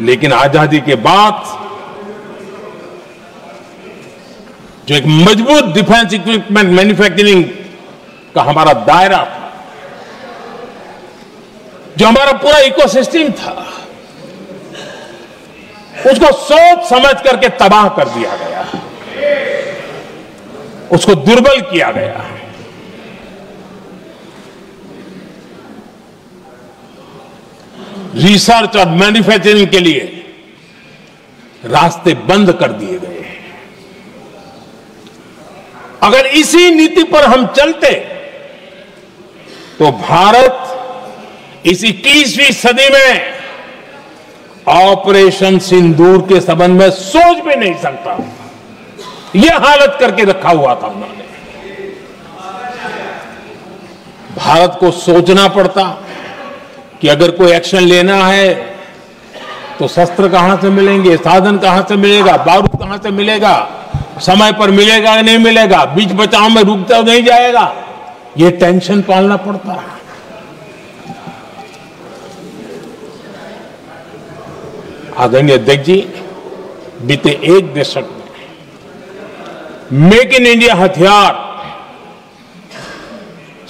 A: लेकिन आजादी के बाद जो एक मजबूत डिफेंस इक्विपमेंट मैन्युफैक्चरिंग का हमारा दायरा था, जो हमारा पूरा इकोसिस्टम था, उसको सोच समझ करके तबाह कर दिया गया, उसको दुर्बल किया गया। रिसर्च और मैन्युफैक्चरिंग के लिए रास्ते बंद कर दिए गए। अगर इसी नीति पर हम चलते तो भारत इस 21वीं सदी में ऑपरेशन सिंदूर के संबंध में सोच भी नहीं सकता। यह हालत करके रखा हुआ था उन्होंने। भारत को सोचना पड़ता कि अगर कोई एक्शन लेना है तो शस्त्र कहां से मिलेंगे, साधन कहां से मिलेगा, बारूद कहां से मिलेगा, समय पर मिलेगा या नहीं मिलेगा, बीच बचाव में रुकता नहीं जाएगा, ये टेंशन पालना पड़ता है। आदरणीय अध्यक्ष जी, बीते एक दशक में मेक इन इंडिया हथियार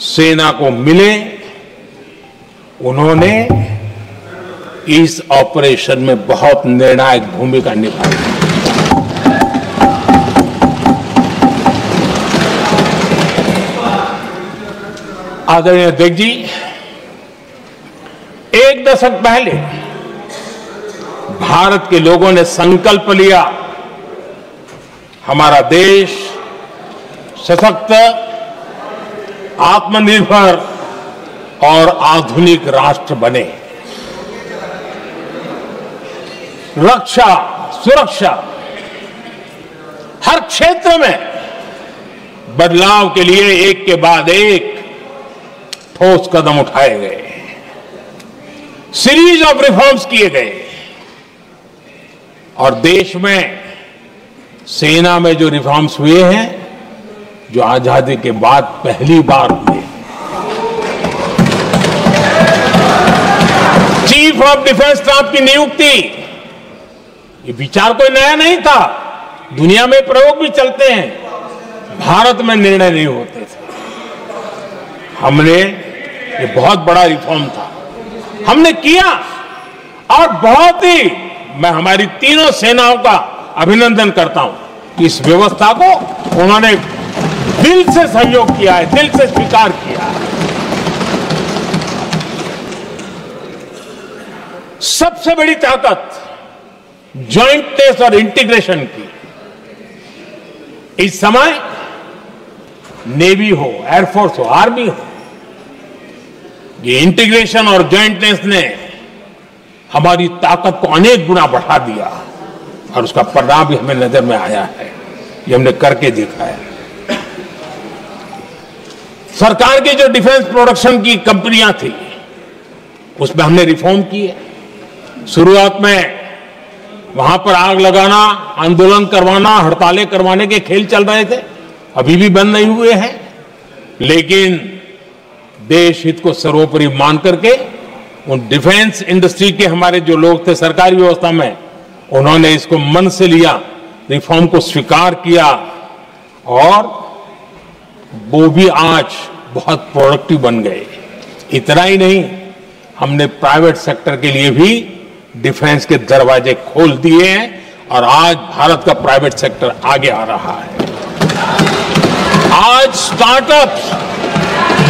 A: सेना को मिले, उन्होंने इस ऑपरेशन में बहुत निर्णायक भूमिका निभाई। आदरणीय अध्यक्ष जी, एक दशक पहले भारत के लोगों ने संकल्प लिया, हमारा देश सशक्त, आत्मनिर्भर और आधुनिक राष्ट्र बने। रक्षा, सुरक्षा, हर क्षेत्र में बदलाव के लिए एक के बाद एक ठोस कदम उठाए गए, सीरीज ऑफ रिफॉर्म्स किए गए और देश में सेना में जो रिफॉर्म्स हुए हैं, जो आजादी के बाद पहली बार हुए। चीफ ऑफ डिफेंस स्टाफ की नियुक्ति, ये विचार कोई नया नहीं था, दुनिया में प्रयोग भी चलते हैं, भारत में निर्णय नहीं होते थे। हमने, ये बहुत बड़ा रिफॉर्म था, हमने किया और बहुत ही, मैं हमारी तीनों सेनाओं का अभिनंदन करता हूं कि इस व्यवस्था को उन्होंने दिल से सहयोग किया है, दिल से स्वीकार किया है। सबसे बड़ी ताकत ज्वाइंटनेस और इंटीग्रेशन की इस समय नेवी हो, एयरफोर्स हो, आर्मी हो, ये इंटीग्रेशन और ज्वाइंटनेस ने हमारी ताकत को अनेक गुना बढ़ा दिया और उसका परिणाम भी हमें नजर में आया है, ये हमने करके दिखाया है। सरकार की जो डिफेंस प्रोडक्शन की कंपनियां थी, उसमें हमने रिफॉर्म किए। शुरुआत में वहां पर आग लगाना, आंदोलन करवाना, हड़तालें करवाने के खेल चल रहे थे, अभी भी बंद नहीं हुए हैं, लेकिन देश हित को सर्वोपरि मान करके उन डिफेंस इंडस्ट्री के हमारे जो लोग थे सरकारी व्यवस्था में, उन्होंने इसको मन से लिया, रिफॉर्म को स्वीकार किया और वो भी आज बहुत प्रोडक्टिव बन गए। इतना ही नहीं, हमने प्राइवेट सेक्टर के लिए भी डिफेंस के दरवाजे खोल दिए हैं और आज भारत का प्राइवेट सेक्टर आगे आ रहा है। आज स्टार्टअप्स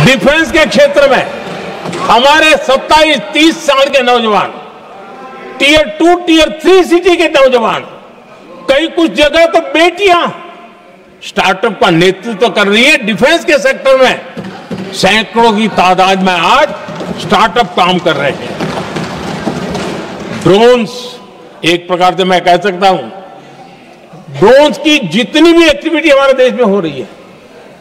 A: डिफेंस के क्षेत्र में हमारे 27-30 साल के नौजवान, टियर 2, टियर 3 सिटी के नौजवान, कई कुछ जगह तो बेटियां स्टार्टअप का नेतृत्व कर रही है। डिफेंस के सेक्टर में सैकड़ों की तादाद में आज स्टार्टअप काम कर रहे हैं। ड्रोन्स, एक प्रकार से मैं कह सकता हूं, ड्रोन्स की जितनी भी एक्टिविटी हमारे देश में हो रही है,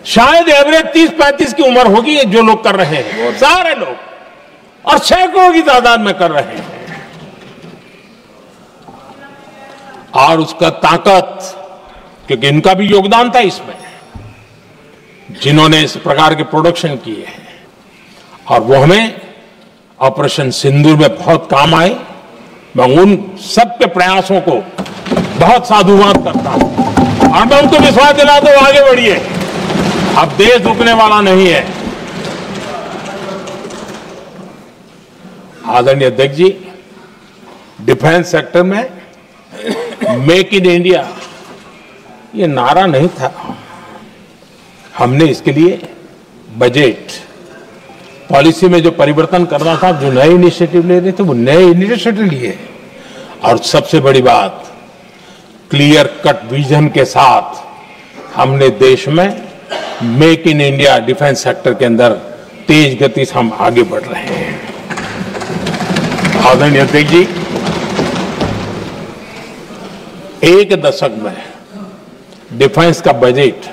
A: शायद एवरेज 30-35 की उम्र होगी जो लोग कर रहे हैं, वो सारे लोग, और सैकड़ों की तादाद में कर रहे हैं। और उसका ताकत, क्योंकि इनका भी योगदान था इसमें, जिन्होंने इस प्रकार के प्रोडक्शन किए हैं, और वो हमें ऑपरेशन सिंदूर में बहुत काम आए। मैं उन सबके प्रयासों को बहुत साधुवाद करता हूं और मैं उनको विश्वास दिलाता हूं, आगे बढ़िए, अब देश रुकने वाला नहीं है। आदरणीय अध्यक्ष जी, डिफेंस सेक्टर में मेक इन इंडिया ये नारा नहीं था। हमने इसके लिए बजट पॉलिसी में जो परिवर्तन करना था, जो नए इनिशिएटिव ले रहे थे, वो नए इनिशिएटिव लिए। और सबसे बड़ी बात, क्लियर कट विजन के साथ हमने देश में make in India defence sector के अंदर तेज गति से हम आगे बढ़ रहे हैं। आदरणीय अध्यक्ष जी, एक दशक में डिफेंस का बजट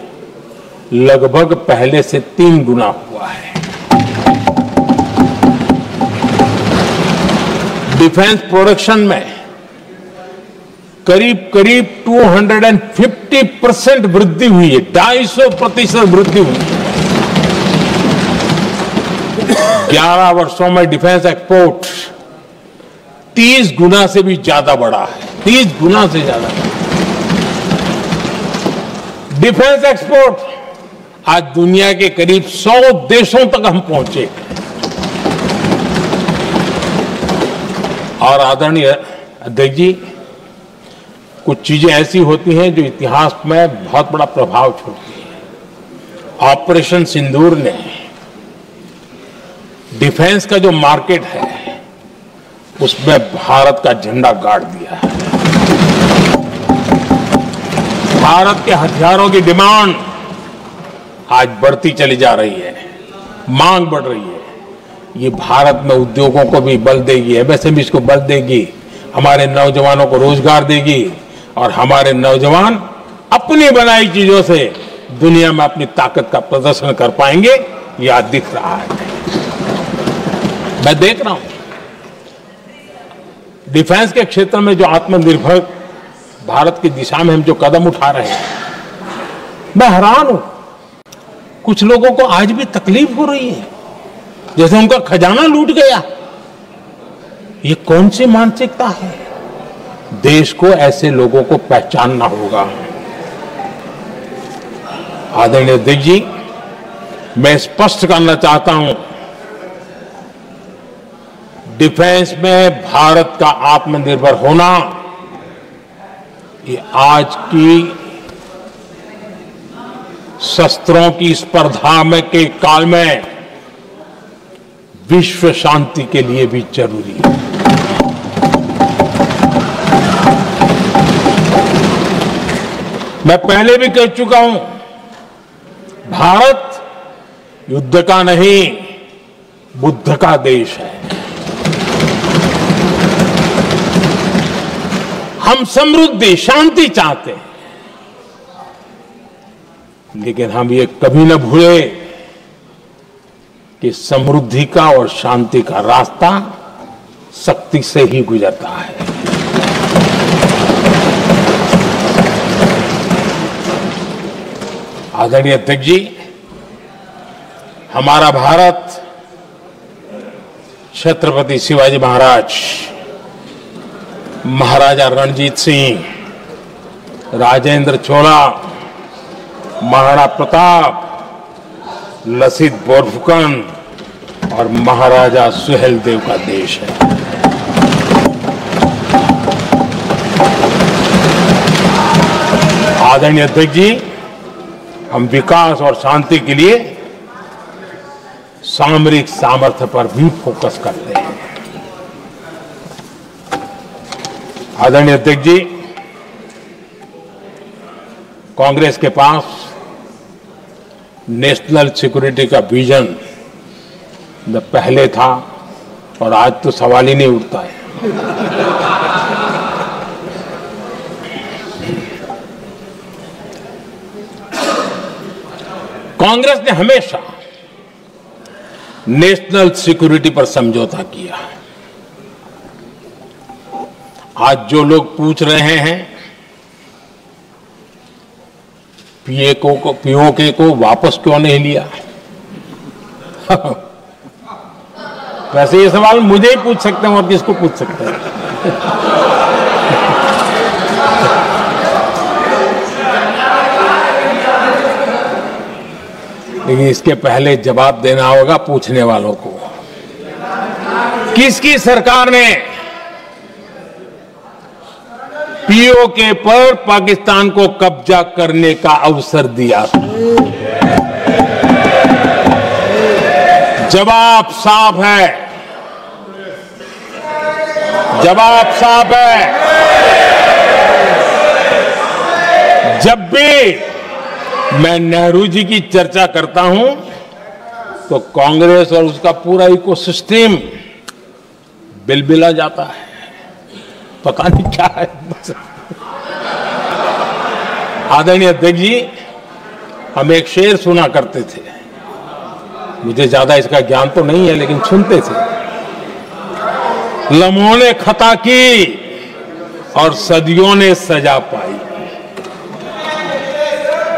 A: लगभग पहले से 3 गुना हुआ है। डिफेंस प्रोडक्शन में करीब करीब 250% वृद्धि हुई है, 250% वृद्धि हुई है। 11 वर्षों में डिफेंस एक्सपोर्ट 30 गुना से भी ज्यादा बढ़ा है, 30 गुना से ज्यादा। डिफेंस एक्सपोर्ट आज दुनिया के करीब 100 देशों तक हम पहुंचे। और आदरणीय अध्यक्ष जी, कुछ चीजें ऐसी होती हैं जो इतिहास में बहुत बड़ा प्रभाव छोड़ती हैं। ऑपरेशन सिंदूर ने डिफेंस का जो मार्केट है उसमें भारत का झंडा गाड़ दिया है। भारत के हथियारों की डिमांड आज बढ़ती चली जा रही है, मांग बढ़ रही है। ये भारत में उद्योगों को भी बल देगी, एमएसएमई को बल देगी, हमारे नौजवानों को रोजगार देगी और हमारे नौजवान अपनी बनाई चीजों से दुनिया में अपनी ताकत का प्रदर्शन कर पाएंगे। ये आज दिख रहा है, मैं देख रहा हूं। डिफेंस के क्षेत्र में जो आत्मनिर्भर भारत की दिशा में हम जो कदम उठा रहे हैं, मैं हैरान हूं। कुछ लोगों को आज भी तकलीफ हो रही है, जैसे उनका खजाना लूट गया। ये कौन सी मानसिकता है? देश को ऐसे लोगों को पहचानना होगा। आदरणीय अध्यक्ष जी, मैं स्पष्ट करना चाहता हूं, डिफेंस में भारत का आत्मनिर्भर होना ये आज की शस्त्रों की स्पर्धा में के काल में विश्व शांति के लिए भी जरूरी है। मैं पहले भी कह चुका हूं, भारत युद्ध का नहीं बुद्ध का देश है। हम समृद्धि शांति चाहते हैं, लेकिन हम ये कभी न भूले कि समृद्धि का और शांति का रास्ता शक्ति से ही गुजरता है। आदरणीय अध्यक्ष जी, हमारा भारत छत्रपति शिवाजी महाराज, महाराजा रणजीत सिंह, राजेंद्र चोला, महाराणा प्रताप, लसित बोरफुकन और महाराजा सुहेलदेव का देश है। आदरणीय अध्यक्ष जी, हम विकास और शांति के लिए सामरिक सामर्थ्य पर भी फोकस करते हैं। आदरणीय अध्यक्ष जी, कांग्रेस के पास नेशनल सिक्योरिटी का विजन न पहले था और आज तो सवाल ही नहीं उठता है। कांग्रेस ने हमेशा नेशनल सिक्योरिटी पर समझौता किया। आज जो लोग पूछ रहे हैं पीओके को वापस क्यों नहीं लिया, वैसे ये सवाल मुझे ही पूछ सकते हैं और किसको पूछ सकते हैं। लेकिन इसके पहले जवाब देना होगा पूछने वालों को। किसकी सरकार ने पीओके पर पाकिस्तान को कब्जा करने का अवसर दिया था। जवाब साफ है, जवाब साफ है। जब भी मैं नेहरू जी की चर्चा करता हूं तो कांग्रेस और उसका पूरा इकोसिस्टम बिलबिला जाता है, पता नहीं क्या है। आदरणीय अध्यक्ष जी, हम एक शेर सुना करते थे, मुझे ज्यादा इसका ज्ञान तो नहीं है लेकिन सुनते थे। लम्हों ने खता की और सदियों ने सजा पाई।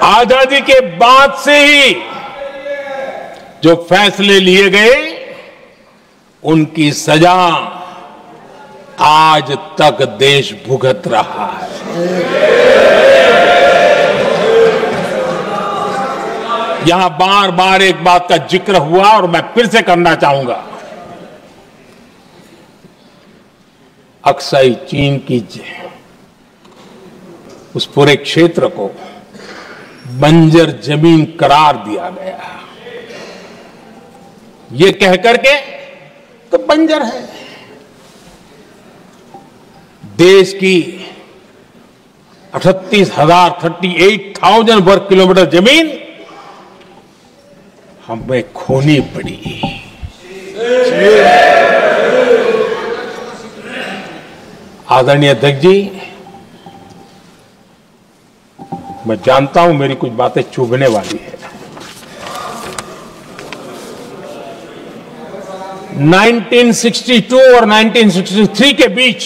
A: आजादी के बाद से ही जो फैसले लिए गए उनकी सजा आज तक देश भुगत रहा है। यहां बार बार एक बात का जिक्र हुआ और मैं फिर से करना चाहूंगा। अक्साई चीन की उस पूरे क्षेत्र को बंजर जमीन करार दिया गया, ये कहकर के तो बंजर है। देश की 38,000 वर्ग किलोमीटर जमीन हमें खोनी पड़ी। आदरणीय अध्यक्ष जी, मैं जानता हूं मेरी कुछ बातें चुभने वाली है। 1962 और 1963 के बीच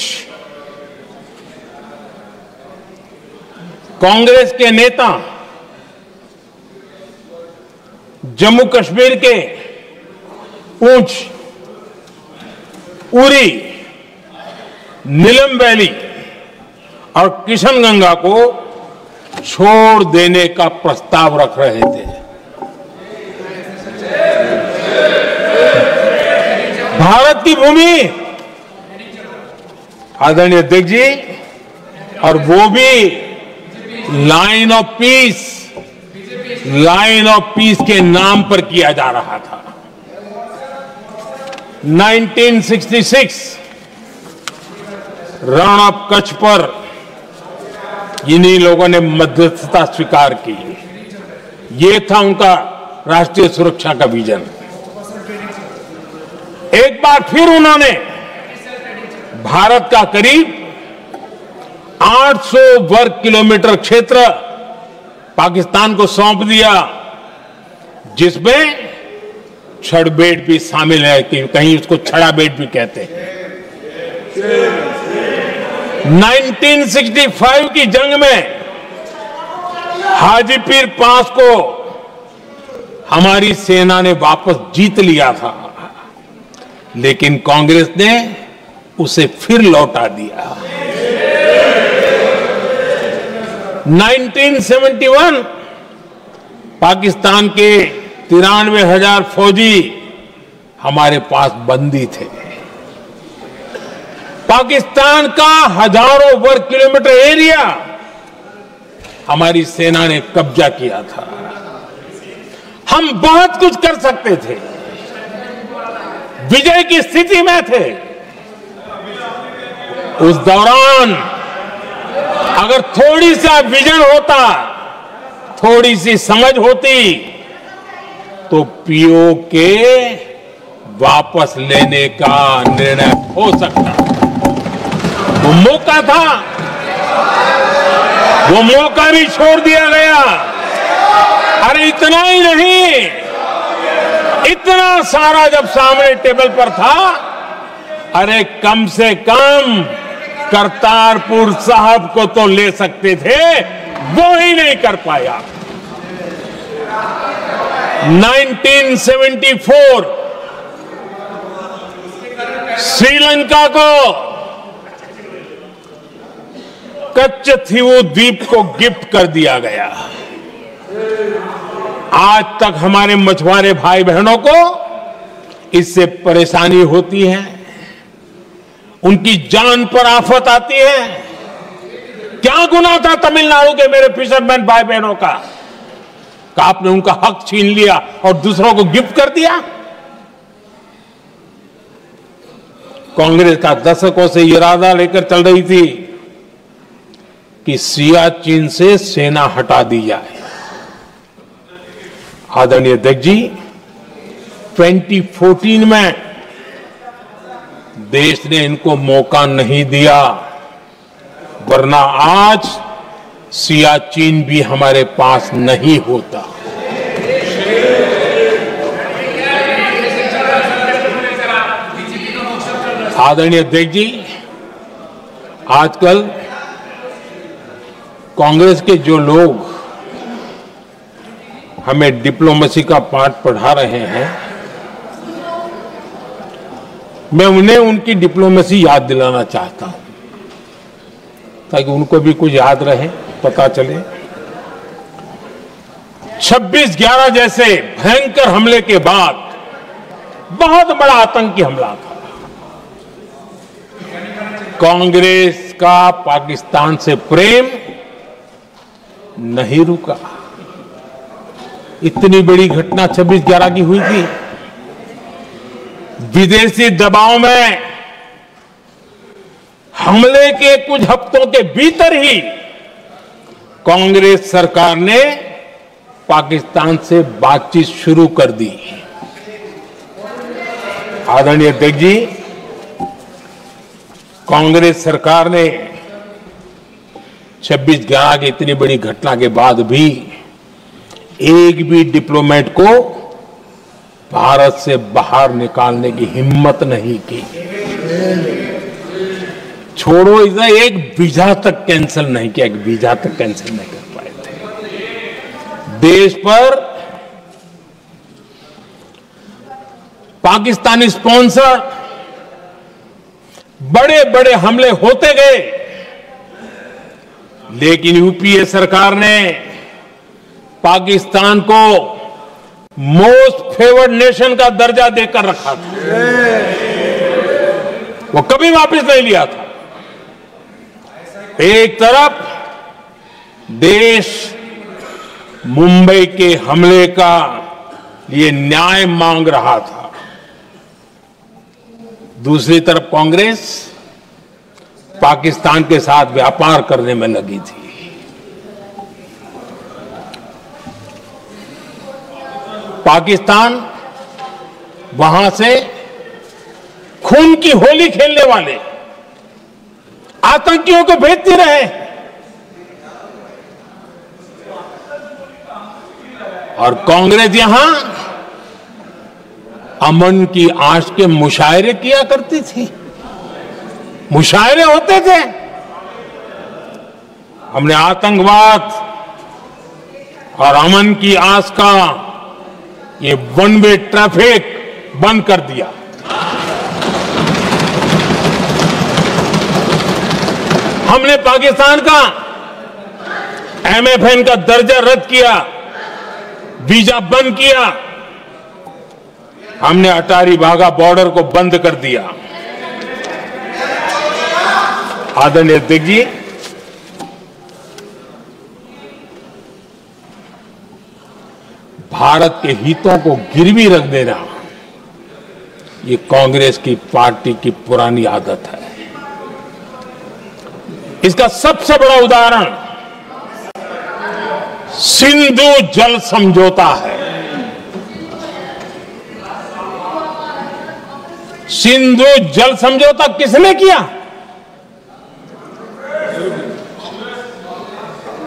A: कांग्रेस के नेता जम्मू कश्मीर के पूंछ, उरी, नीलम वैली और किशनगंगा को छोड़ देने का प्रस्ताव रख रहे थे। भारत की भूमि, आदरणीय अध्यक्ष जी, और वो भी लाइन ऑफ पीस के नाम पर किया जा रहा था। 1966 रण ऑफ कच्छ पर इन्हीं लोगों ने मध्यस्थता स्वीकार की। ये था उनका राष्ट्रीय सुरक्षा का विजन। एक बार फिर उन्होंने भारत का करीब 800 वर्ग किलोमीटर क्षेत्र पाकिस्तान को सौंप दिया, जिसमें छड़बेट भी शामिल है, कि कहीं उसको छड़ाबेट भी कहते हैं। 1965 की जंग में हाजीपीर पास को हमारी सेना ने वापस जीत लिया था, लेकिन कांग्रेस ने उसे फिर लौटा दिया। 1971 पाकिस्तान के 93,000 फौजी हमारे पास बंदी थे। पाकिस्तान का हजारों वर्ग किलोमीटर एरिया हमारी सेना ने कब्जा किया था। हम बहुत कुछ कर सकते थे, विजय की स्थिति में थे। उस दौरान अगर थोड़ी सा विजन होता, थोड़ी सी समझ होती, तो पीओके वापस लेने का निर्णय हो सकता। वो मौका था, वो मौका भी छोड़ दिया गया। अरे इतना ही नहीं, इतना सारा जब सामने टेबल पर था, अरे कम से कम करतारपुर साहब को तो ले सकते थे, वो ही नहीं कर पाया। 1974 श्रीलंका को कच्चथीवू द्वीप को गिफ्ट कर दिया गया। आज तक हमारे मछुआरे भाई बहनों को इससे परेशानी होती है, उनकी जान पर आफत आती है। क्या गुनाह था तमिलनाडु के मेरे फिशरमैन भाई बहनों का कि आपने उनका हक छीन लिया और दूसरों को गिफ्ट कर दिया? कांग्रेस का दशकों से इरादा लेकर चल रही थी कि सियाचिन से सेना हटा दी जाए। आदरणीय अध्यक्ष जी, 2014 में देश ने इनको मौका नहीं दिया, वरना आज सियाचिन भी हमारे पास नहीं होता। आदरणीय अध्यक्ष जी, आजकल कांग्रेस के जो लोग हमें डिप्लोमेसी का पाठ पढ़ा रहे हैं, मैं उन्हें उनकी डिप्लोमेसी याद दिलाना चाहता हूं ताकि उनको भी कुछ याद रहे, पता चले। 26/11 जैसे भयंकर हमले के बाद बहुत बड़ा आतंकी हमला था। कांग्रेस का पाकिस्तान से प्रेम नहीं रुका। इतनी बड़ी घटना 26/11 की हुई थी। विदेशी दबाव में हमले के कुछ हफ्तों के भीतर ही कांग्रेस सरकार ने पाकिस्तान से बातचीत शुरू कर दी। आदरणीय अध्यक्ष जी, कांग्रेस सरकार ने 26/11 की इतनी बड़ी घटना के बाद भी एक भी डिप्लोमेट को भारत से बाहर निकालने की हिम्मत नहीं की। छोड़ो, इधर एक वीजा तक कैंसिल नहीं किया, एक वीजा तक कैंसिल नहीं कर पाए थे। देश पर पाकिस्तानी स्पॉन्सर बड़े बड़े हमले होते गए, लेकिन यूपीए सरकार ने पाकिस्तान को मोस्ट फेवर्ड नेशन का दर्जा देकर रखा था। वो कभी वापस नहीं लिया था। एक तरफ देश मुंबई के हमले का लिए न्याय मांग रहा था, दूसरी तरफ कांग्रेस पाकिस्तान के साथ व्यापार करने में लगी थी। पाकिस्तान वहां से खून की होली खेलने वाले आतंकियों को भेजते रहे और कांग्रेस यहां अमन की आश के मुशायरे किया करती थी। मुशायरे होते थे। हमने आतंकवाद और अमन की आस का ये वन वे ट्रैफिक बंद कर दिया। हमने पाकिस्तान का MFN का दर्जा रद्द किया, वीजा बंद किया। हमने अटारी वाघा बॉर्डर को बंद कर दिया। आदरणीय अध्यक्ष जी, भारत के हितों को गिरवी रख देना ये कांग्रेस की पार्टी की पुरानी आदत है। इसका सबसे बड़ा उदाहरण सिंधु जल समझौता है। सिंधु जल समझौता किसने किया?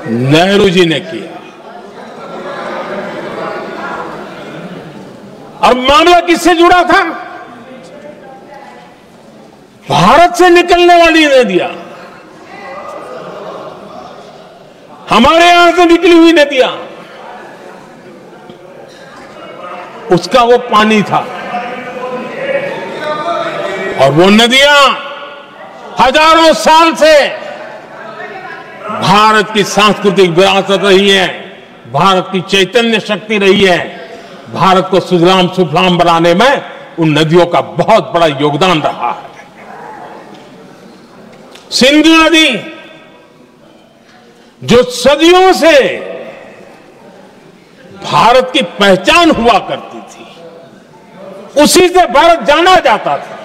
A: नेहरू जी ने किया। और मामला किससे जुड़ा था? भारत से निकलने वाली नदियां, हमारे यहां से निकली हुई नदियां, उसका वो पानी था। और वो नदियां हजारों साल से भारत की सांस्कृतिक विरासत रही है, भारत की चैतन्य शक्ति रही है। भारत को सुजलाम सुफलाम बनाने में उन नदियों का बहुत बड़ा योगदान रहा है। सिंधु नदी जो सदियों से भारत की पहचान हुआ करती थी, उसी से भारत जाना जाता था।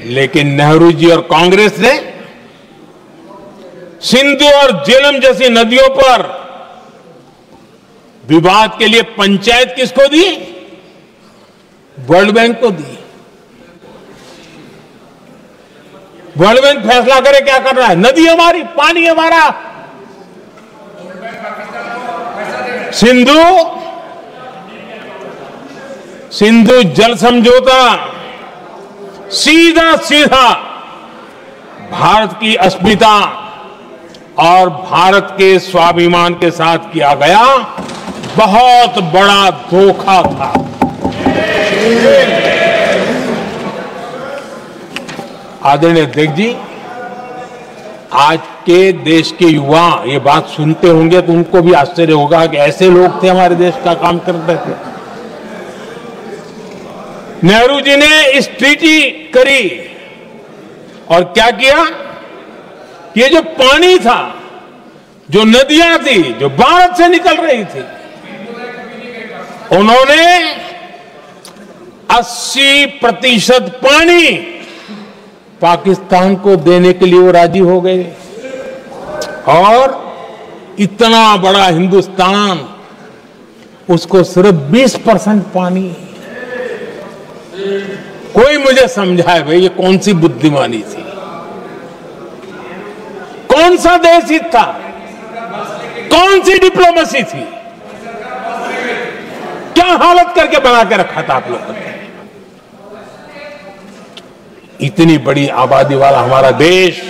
A: लेकिन नेहरू जी और कांग्रेस ने सिंधु और झेलम जैसी नदियों पर विवाद के लिए पंचायत किसको दी? वर्ल्ड बैंक को दी। वर्ल्ड बैंक फैसला करे क्या करना है। नदी हमारी, पानी हमारा। सिंधु जल समझौता सीधा सीधा भारत की अस्मिता और भारत के स्वाभिमान के साथ किया गया बहुत बड़ा धोखा था। आदरणीय अध्यक्ष जी, आज के देश के युवा ये बात सुनते होंगे तो उनको भी आश्चर्य होगा कि ऐसे लोग थे हमारे देश का काम करते थे। नेहरू जी ने इस ट्रीटी करी और क्या किया? ये जो पानी था, जो नदियां थी, जो भारत से निकल रही थी, उन्होंने 80% पानी पाकिस्तान को देने के लिए वो राजी हो गए। और इतना बड़ा हिंदुस्तान, उसको सिर्फ 20% पानी। कोई मुझे समझाए भाई ये कौन सी बुद्धिमानी थी? कौन सा देश हित था? कौन सी डिप्लोमेसी थी? क्या हालत करके बना के रखा था आप लोगों ने? इतनी बड़ी आबादी वाला हमारा देश,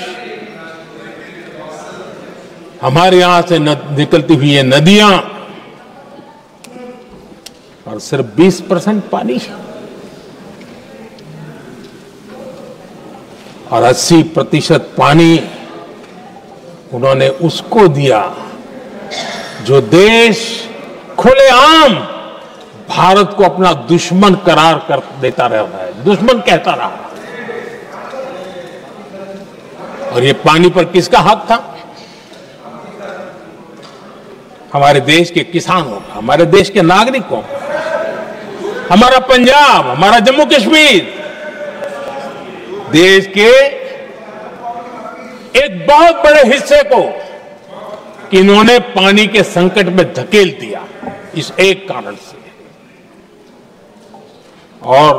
A: हमारे यहां से निकलती हुई ये नदियां, और सिर्फ 20% पानी, और 80% पानी उन्होंने उसको दिया जो देश खुलेआम भारत को अपना दुश्मन करार कर देता रहा है, दुश्मन कहता रहा। और ये पानी पर किसका हक था? हमारे देश के किसानों का, हमारे देश के नागरिकों का। हमारा पंजाब, हमारा जम्मू कश्मीर देश के एक बहुत बड़े हिस्से को इन्होंने पानी के संकट में धकेल दिया, इस एक कारण से। और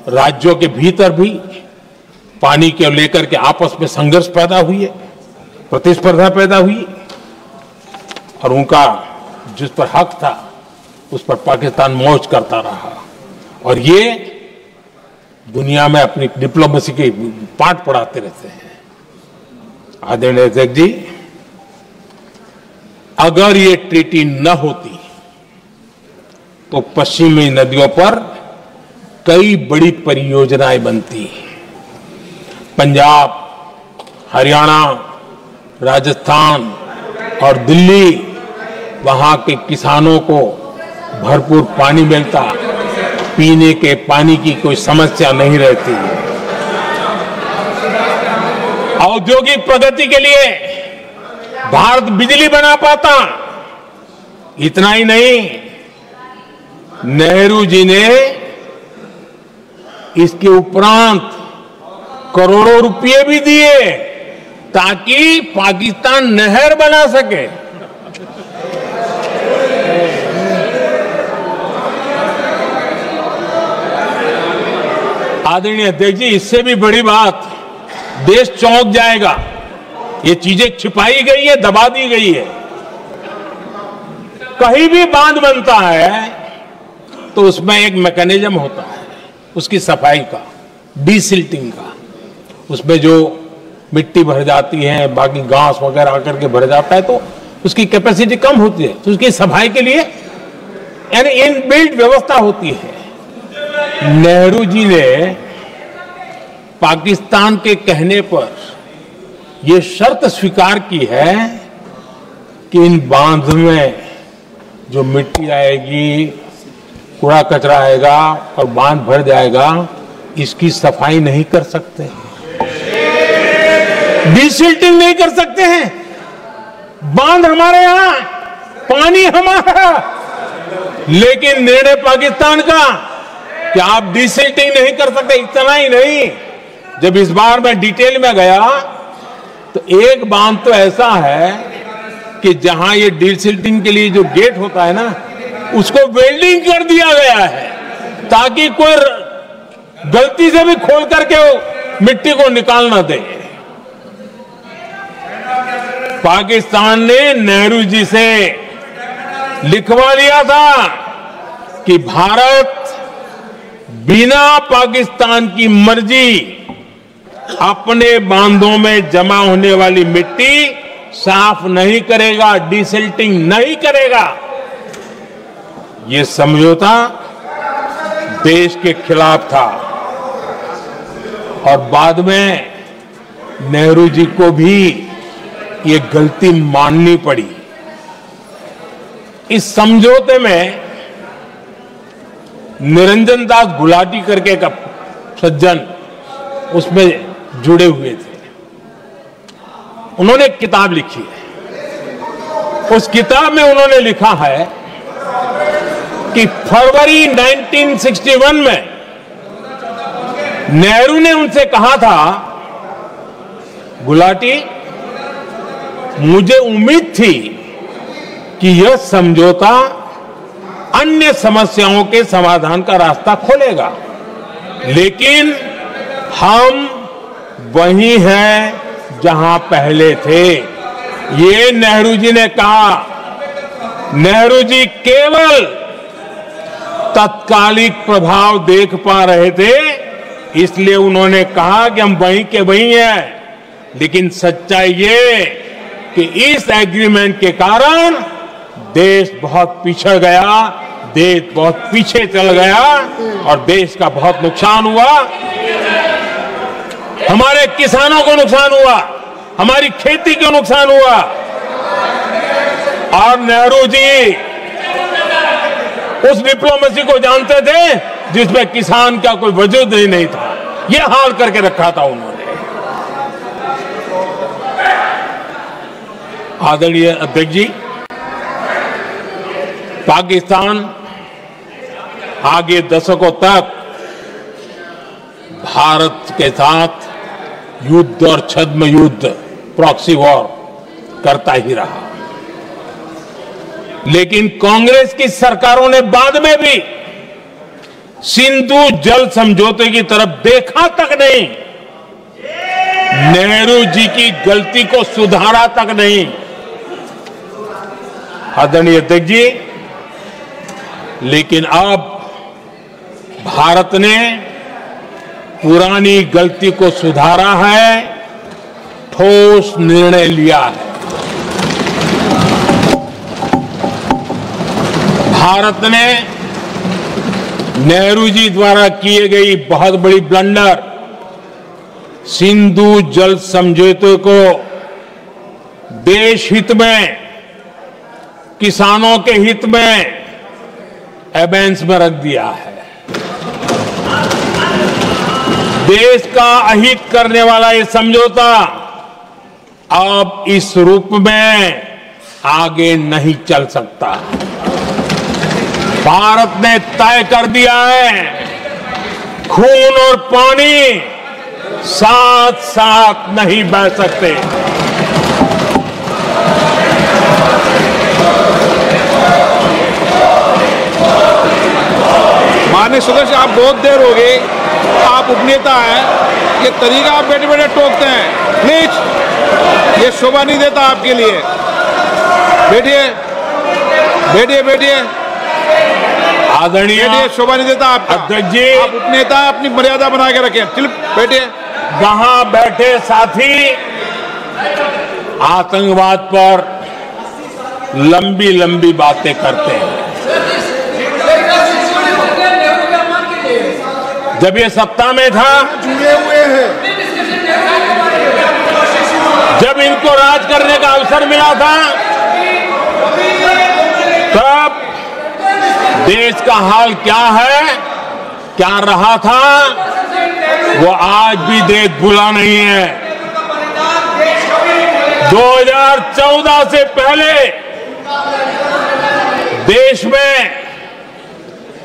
A: राज्यों के भीतर भी पानी को लेकर के आपस में संघर्ष पैदा हुई है, प्रतिस्पर्धा पैदा हुई, और उनका जिस पर हक था उस पर पाकिस्तान मौज करता रहा। और ये दुनिया में अपनी डिप्लोमेसी के पाठ पढ़ाते रहते हैं। आदरणीय अध्यक्ष जी, अगर ये ट्रीटी न होती तो पश्चिमी नदियों पर कई बड़ी परियोजनाएं बनती। पंजाब, हरियाणा, राजस्थान और दिल्ली, वहां के किसानों को भरपूर पानी मिलता, पीने के पानी की कोई समस्या नहीं रहती। औद्योगिक प्रगति के लिए भारत बिजली बना पाता। इतना ही नहीं, नेहरू जी ने इसके उपरांत करोड़ों रुपए भी दिए ताकि पाकिस्तान नहर बना सके। आदरणीय अध्यक्ष जी, इससे भी बड़ी बात, देश चौंक जाएगा। ये चीजें छिपाई गई है, दबा दी गई है। कहीं भी बांध बनता है तो उसमें एक मैकेनिज्म होता है उसकी सफाई का, डीसिल्टिंग का। उसमें जो मिट्टी भर जाती है, बाकी घास वगैरह आकर के भर जाता है तो उसकी कैपेसिटी कम होती है, तो उसकी सफाई के लिए यानी इनबिल्ट व्यवस्था होती है। नेहरू जी ने पाकिस्तान के कहने पर यह शर्त स्वीकार की है कि इन बांध में जो मिट्टी आएगी, कूड़ा कचरा आएगा और बांध भर जाएगा, इसकी सफाई नहीं कर सकते। डिसिल्टिंग नहीं कर सकते हैं। बांध हमारे यहां, पानी हमारा, लेकिन निर्णय पाकिस्तान का कि आप डिसिल्टिंग नहीं कर सकते। इतना ही नहीं, जब इस बार मैं डिटेल में गया तो एक बांध तो ऐसा है कि जहां ये डिसिल्टिंग के लिए जो गेट होता है ना, उसको वेल्डिंग कर दिया गया है ताकि कोई गलती से भी खोल करके मिट्टी को निकाल ना दे। पाकिस्तान ने नेहरू जी से लिखवा लिया था कि भारत बिना पाकिस्तान की मर्जी अपने बांधों में जमा होने वाली मिट्टी साफ नहीं करेगा, डिसिल्टिंग नहीं करेगा। ये समझौता देश के खिलाफ था और बाद में नेहरू जी को भी ये गलती माननी पड़ी। इस समझौते में निरंजन दास गुलाटी करके एक सज्जन उसमें जुड़े हुए थे। उन्होंने एक किताब लिखी है। उस किताब में उन्होंने लिखा है कि फरवरी 1961 में नेहरू ने उनसे कहा था, गुलाटी, मुझे उम्मीद थी कि यह समझौता अन्य समस्याओं के समाधान का रास्ता खोलेगा, लेकिन हम वहीं हैं जहां पहले थे। ये नेहरू जी ने कहा। नेहरू जी केवल तत्कालिक प्रभाव देख पा रहे थे, इसलिए उन्होंने कहा कि हम वहीं के वहीं हैं, लेकिन सच्चाई ये कि इस एग्रीमेंट के कारण देश बहुत पिछड़ गया, देश बहुत पीछे चल गया और देश का बहुत नुकसान हुआ। हमारे किसानों को नुकसान हुआ, हमारी खेती को नुकसान हुआ। और नेहरू जी उस डिप्लोमेसी को जानते थे जिसमें किसान का कोई वजूद ही नहीं था। यह हाल करके रखा था उन्होंने। आदरणीय अध्यक्ष जी, पाकिस्तान आगे दशकों तक भारत के साथ युद्ध और छद्म युद्ध, प्रॉक्सी वॉर करता ही रहा, लेकिन कांग्रेस की सरकारों ने बाद में भी सिंधु जल समझौते की तरफ देखा तक नहीं, नेहरू जी की गलती को सुधारा तक नहीं। आदरणीय अध्यक्ष जी, लेकिन अब भारत ने पुरानी गलती को सुधारा है, ठोस निर्णय लिया है। भारत ने नेहरू जी द्वारा किए गई बहुत बड़ी ब्लंडर, सिंधु जल समझौते को देश हित में, किसानों के हित में एबेंस में रख दिया है। देश का अहित करने वाला ये समझौता अब इस रूप में आगे नहीं चल सकता। भारत ने तय कर दिया है, खून और पानी साथ साथ नहीं बह सकते।
B: माननीय सदस्य, आप बहुत देर हो गई, आप उपनेता हैं, ये तरीका आप बैठे बैठे टोकते हैं, प्लीज, ये शोभा नहीं देता आपके लिए। बैठिए बैठिए बैठिए,
A: आदरणीय,
B: बैठिए, शोभा नहीं देता आपका।
A: अध्यक्ष जी,
B: आप उपनेता, अपनी मर्यादा बना के रखें। चल बैठिए।
A: वहां बैठे साथी आतंकवाद पर लंबी लंबी बातें करते हैं। जब ये सत्ता में था,
C: जुड़े हुए हैं,
A: जब इनको राज करने का अवसर मिला था, तब देश का हाल क्या है, क्या रहा था, वो आज भी देश भूला नहीं है। 2014 से पहले देश में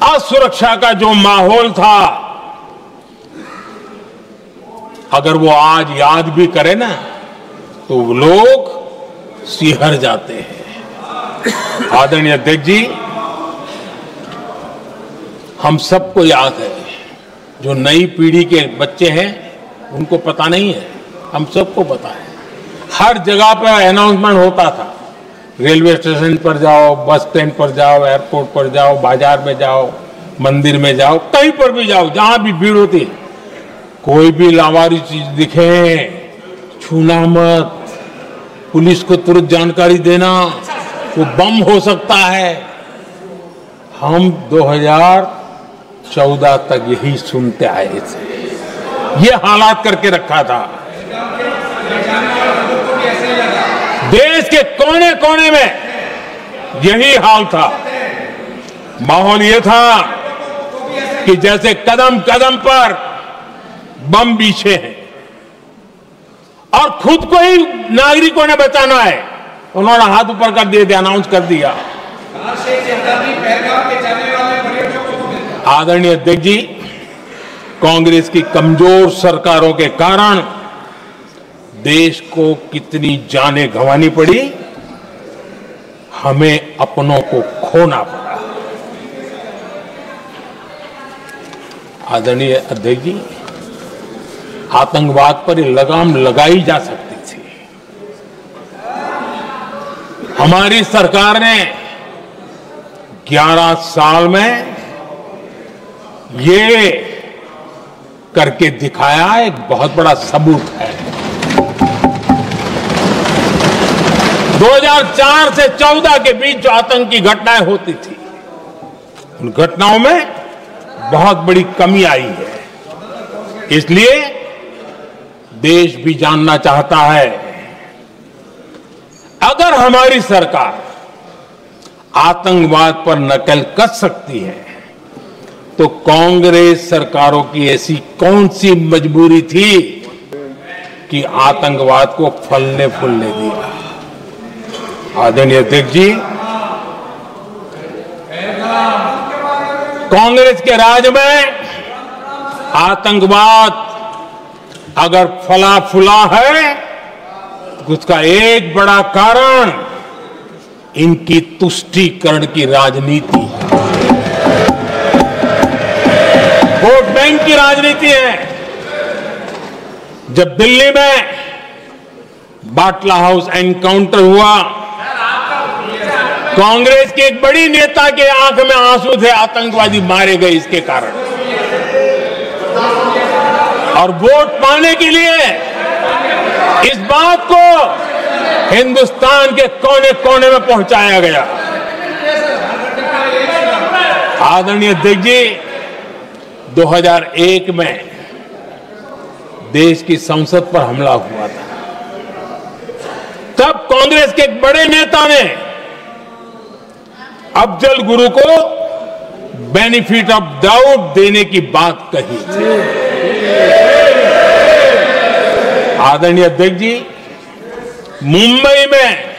A: असुरक्षा का जो माहौल था, अगर वो आज याद भी करे ना तो लोग सिहर जाते हैं। आदरणीय अध्यक्ष जी, हम सबको याद है, जो नई पीढ़ी के बच्चे हैं उनको पता नहीं है, हम सबको पता है। हर जगह पर अनाउंसमेंट होता था, रेलवे स्टेशन पर जाओ, बस स्टैंड पर जाओ, एयरपोर्ट पर जाओ, बाजार में जाओ, मंदिर में जाओ, कहीं पर भी जाओ, जहां भी भीड़ होती है, कोई भी लावारिस चीज दिखे छूना मत, पुलिस को तुरंत जानकारी देना, वो बम हो सकता है। हम 2014 तक यही सुनते आए थे, ये हालात करके रखा था। देश के कोने कोने में यही हाल था। माहौल ये था कि जैसे कदम कदम पर बम बिछे हैं और खुद को ही नागरिकों ने बचाना है, उन्होंने हाथ ऊपर कर दिए थे, अनाउंस कर दिया। आदरणीय अध्यक्ष जी, कांग्रेस की कमजोर सरकारों के कारण देश को कितनी जानें गंवानी पड़ी, हमें अपनों को खोना पड़ा। आदरणीय अध्यक्ष जी, आतंकवाद पर लगाम लगाई जा सकती थी। हमारी सरकार ने 11 साल में ये करके दिखाया, एक बहुत बड़ा सबूत है। 2004 से 14 के बीच जो आतंकी घटनाएं होती थी, उन घटनाओं में बहुत बड़ी कमी आई है। इसलिए देश भी जानना चाहता है, अगर हमारी सरकार आतंकवाद पर नकेल कस सकती है तो कांग्रेस सरकारों की ऐसी कौन सी मजबूरी थी कि आतंकवाद को फलने फूलने दिया। आदरणीय अध्यक्ष जी, कांग्रेस के राज में आतंकवाद अगर फला फूला है तो उसका एक बड़ा कारण इनकी तुष्टीकरण की राजनीति है, वोट बैंक की राजनीति है। जब दिल्ली में बाटला हाउस एनकाउंटर हुआ, कांग्रेस के एक बड़ी नेता के आंख में आंसू थे, आतंकवादी मारे गए इसके कारण, और वोट पाने के लिए इस बात को हिंदुस्तान के कोने कोने में पहुंचाया गया। आदरणीय अध्यक्ष जी, 2001 में देश की संसद पर हमला हुआ था, तब कांग्रेस के एक बड़े नेता ने अफजल गुरु को बेनिफिट ऑफ डाउट देने की बात कही थी। आदरणीय अध्यक्ष जी, मुंबई में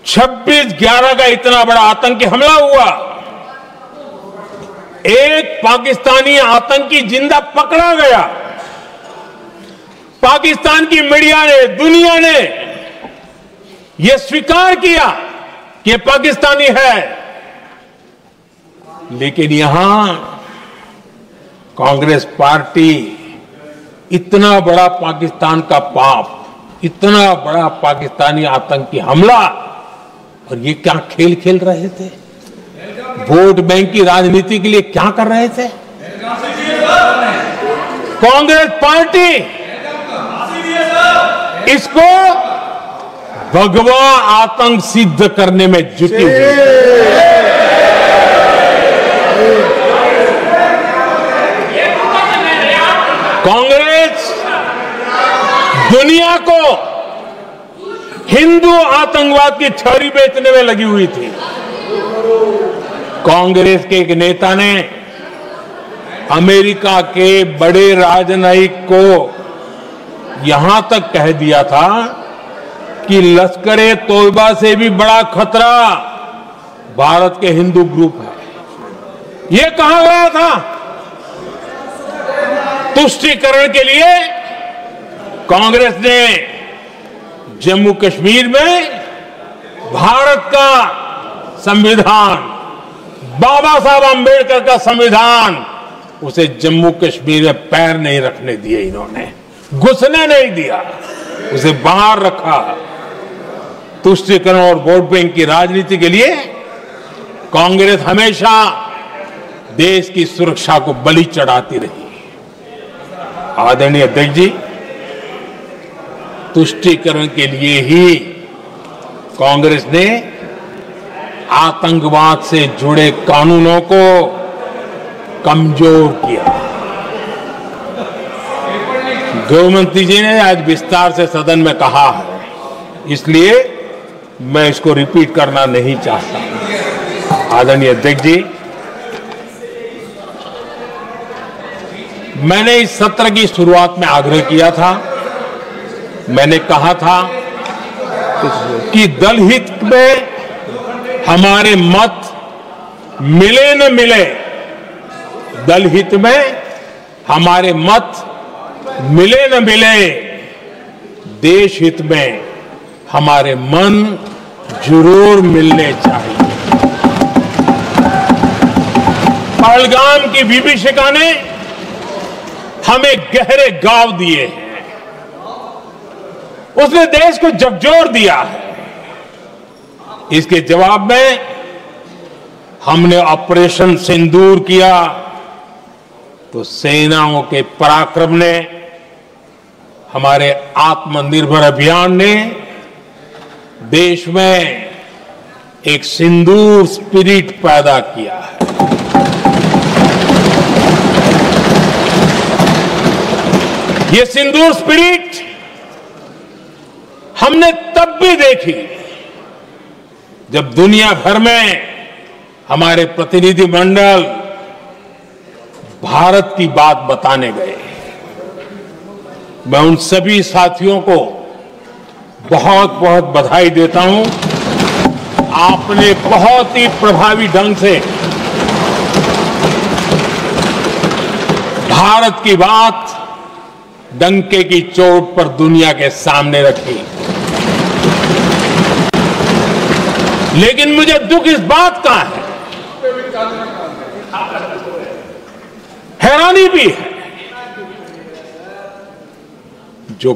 A: 26/11 का इतना बड़ा आतंकी हमला हुआ, एक पाकिस्तानी आतंकी जिंदा पकड़ा गया। पाकिस्तान की मीडिया ने, दुनिया ने यह स्वीकार किया कि पाकिस्तानी है, लेकिन यहां कांग्रेस पार्टी इतना बड़ा पाकिस्तान का पाप, इतना बड़ा पाकिस्तानी आतंकी हमला, और ये क्या खेल खेल रहे थे, वोट बैंक की राजनीति के लिए क्या कर रहे थे। कांग्रेस पार्टी इसको भगवा आतंक सिद्ध करने में जुटी हुई है। कांग्रेस दुनिया को हिंदू आतंकवाद की छड़ी बेचने में लगी हुई थी। कांग्रेस के एक नेता ने अमेरिका के बड़े राजनयिक को यहां तक कह दिया था कि लश्कर-ए तोयबा से भी बड़ा खतरा भारत के हिंदू ग्रुप है। ये कहा गया था तुष्टीकरण के लिए कांग्रेस ने जम्मू कश्मीर में भारत का संविधान, बाबा साहब आंबेडकर का संविधान, उसे जम्मू कश्मीर में पैर नहीं रखने दिए, इन्होंने घुसने नहीं दिया, उसे बाहर रखा। तुष्टीकरण और वोट बैंक की राजनीति के लिए कांग्रेस हमेशा देश की सुरक्षा को बलि चढ़ाती रही। आदरणीय अध्यक्ष जी, तुष्टीकरण के लिए ही कांग्रेस ने आतंकवाद से जुड़े कानूनों को कमजोर किया। गृहमंत्री जी ने आज विस्तार से सदन में कहा है, इसलिए मैं इसको रिपीट करना नहीं चाहता। आदरणीय अध्यक्ष जी, मैंने इस सत्र की शुरुआत में आग्रह किया था, मैंने कहा था कि दलहित में हमारे मत मिले न मिले, दलहित में हमारे मत मिले न मिले, देश हित में हमारे मन जरूर मिलने चाहिए। पहलगाम की विभीषिका ने हमें गहरे घाव दिए हैं, उसने देश को झकझोर दिया है। इसके जवाब में हमने ऑपरेशन सिंदूर किया तो सेनाओं के पराक्रम ने, हमारे आत्मनिर्भर अभियान ने देश में एक सिंदूर स्पिरिट पैदा किया है। ये सिंदूर स्पिरिट हमने तब भी देखी जब दुनिया भर में हमारे प्रतिनिधि मंडल भारत की बात बताने गए। मैं उन सभी साथियों को बहुत बहुत बधाई देता हूं। आपने बहुत ही प्रभावी ढंग से भारत की बात डंके की चोट पर दुनिया के सामने रखी। लेकिन मुझे दुख इस बात का है, हैरानी भी है, जो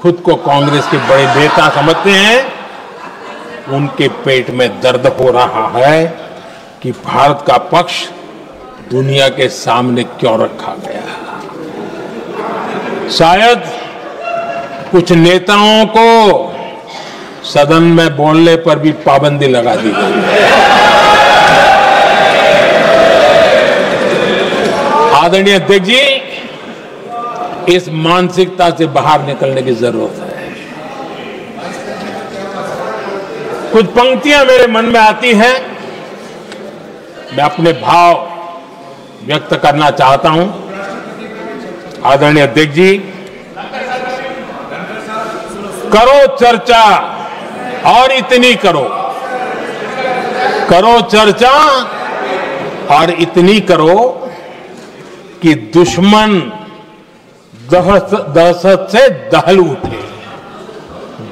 A: खुद को कांग्रेस के बड़े नेता समझते हैं, उनके पेट में दर्द हो रहा है कि भारत का पक्ष दुनिया के सामने क्यों रखा गया। शायद कुछ नेताओं को सदन में बोलने पर भी पाबंदी लगा दी गई। आदरणीय अध्यक्ष जी, इस मानसिकता से बाहर निकलने की जरूरत है। कुछ पंक्तियां मेरे मन में आती हैं, मैं अपने भाव व्यक्त करना चाहता हूं। आदरणीय अध्यक्ष जी, करो चर्चा और इतनी करो, करो चर्चा और इतनी करो कि दुश्मन दहशत से दहल उठे,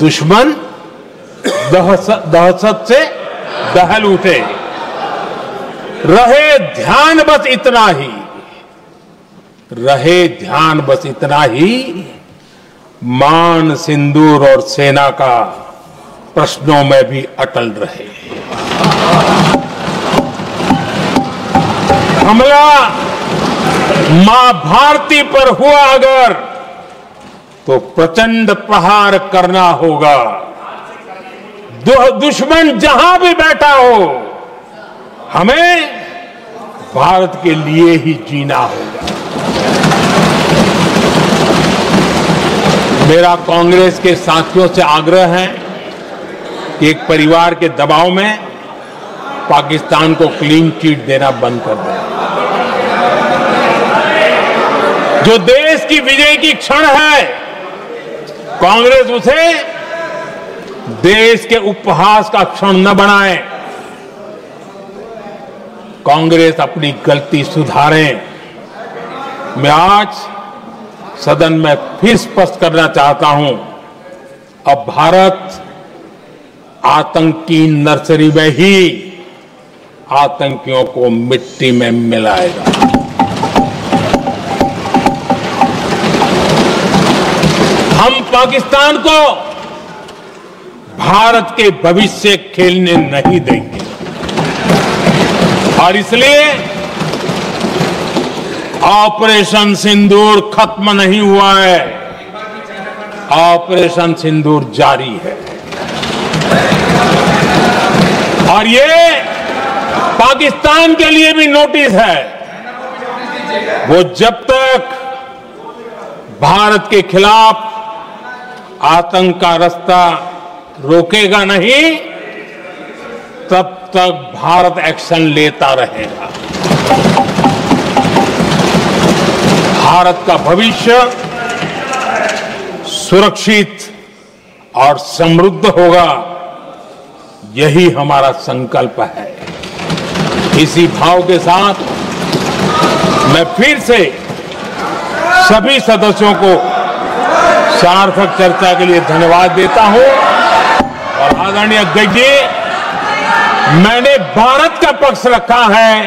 A: दुश्मन दहशत से दहल उठे। रहे ध्यान बस इतना ही, रहे ध्यान बस इतना ही, मान सिंदूर और सेना का प्रश्नों में भी अटल रहे। हमला मां भारती पर हुआ अगर, तो प्रचंड प्रहार करना होगा। दुश्मन जहां भी बैठा हो, हमें भारत के लिए ही जीना होगा। मेरा कांग्रेस के साथियों से आग्रह है कि एक परिवार के दबाव में पाकिस्तान को क्लीन चिट देना बंद कर दें। जो देश की विजय की क्षण है, कांग्रेस उसे देश के उपहास का क्षण न बनाए। कांग्रेस अपनी गलती सुधारे। मैं आज सदन में फिर स्पष्ट करना चाहता हूं, अब भारत आतंक की नर्सरी में ही आतंकियों को मिट्टी में मिलाएगा। हम पाकिस्तान को भारत के भविष्य खेलने नहीं देंगे और इसलिए ऑपरेशन सिंदूर खत्म नहीं हुआ है, ऑपरेशन सिंदूर जारी है। और ये पाकिस्तान के लिए भी नोटिस है, वो जब तक भारत के खिलाफ आतंक का रास्ता रोकेगा नहीं, तब तक भारत एक्शन लेता रहेगा। भारत का भविष्य सुरक्षित और समृद्ध होगा, यही हमारा संकल्प है। इसी भाव के साथ मैं फिर से सभी सदस्यों को सार्थक चर्चा के लिए धन्यवाद देता हूं और आदरणीय अध्यक्ष जी, मैंने भारत का पक्ष रखा है,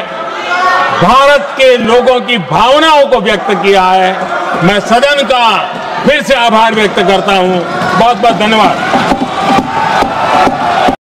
A: भारत के लोगों की भावनाओं को व्यक्त किया है। मैं सदन का फिर से आभार व्यक्त करता हूं। बहुत बहुत धन्यवाद।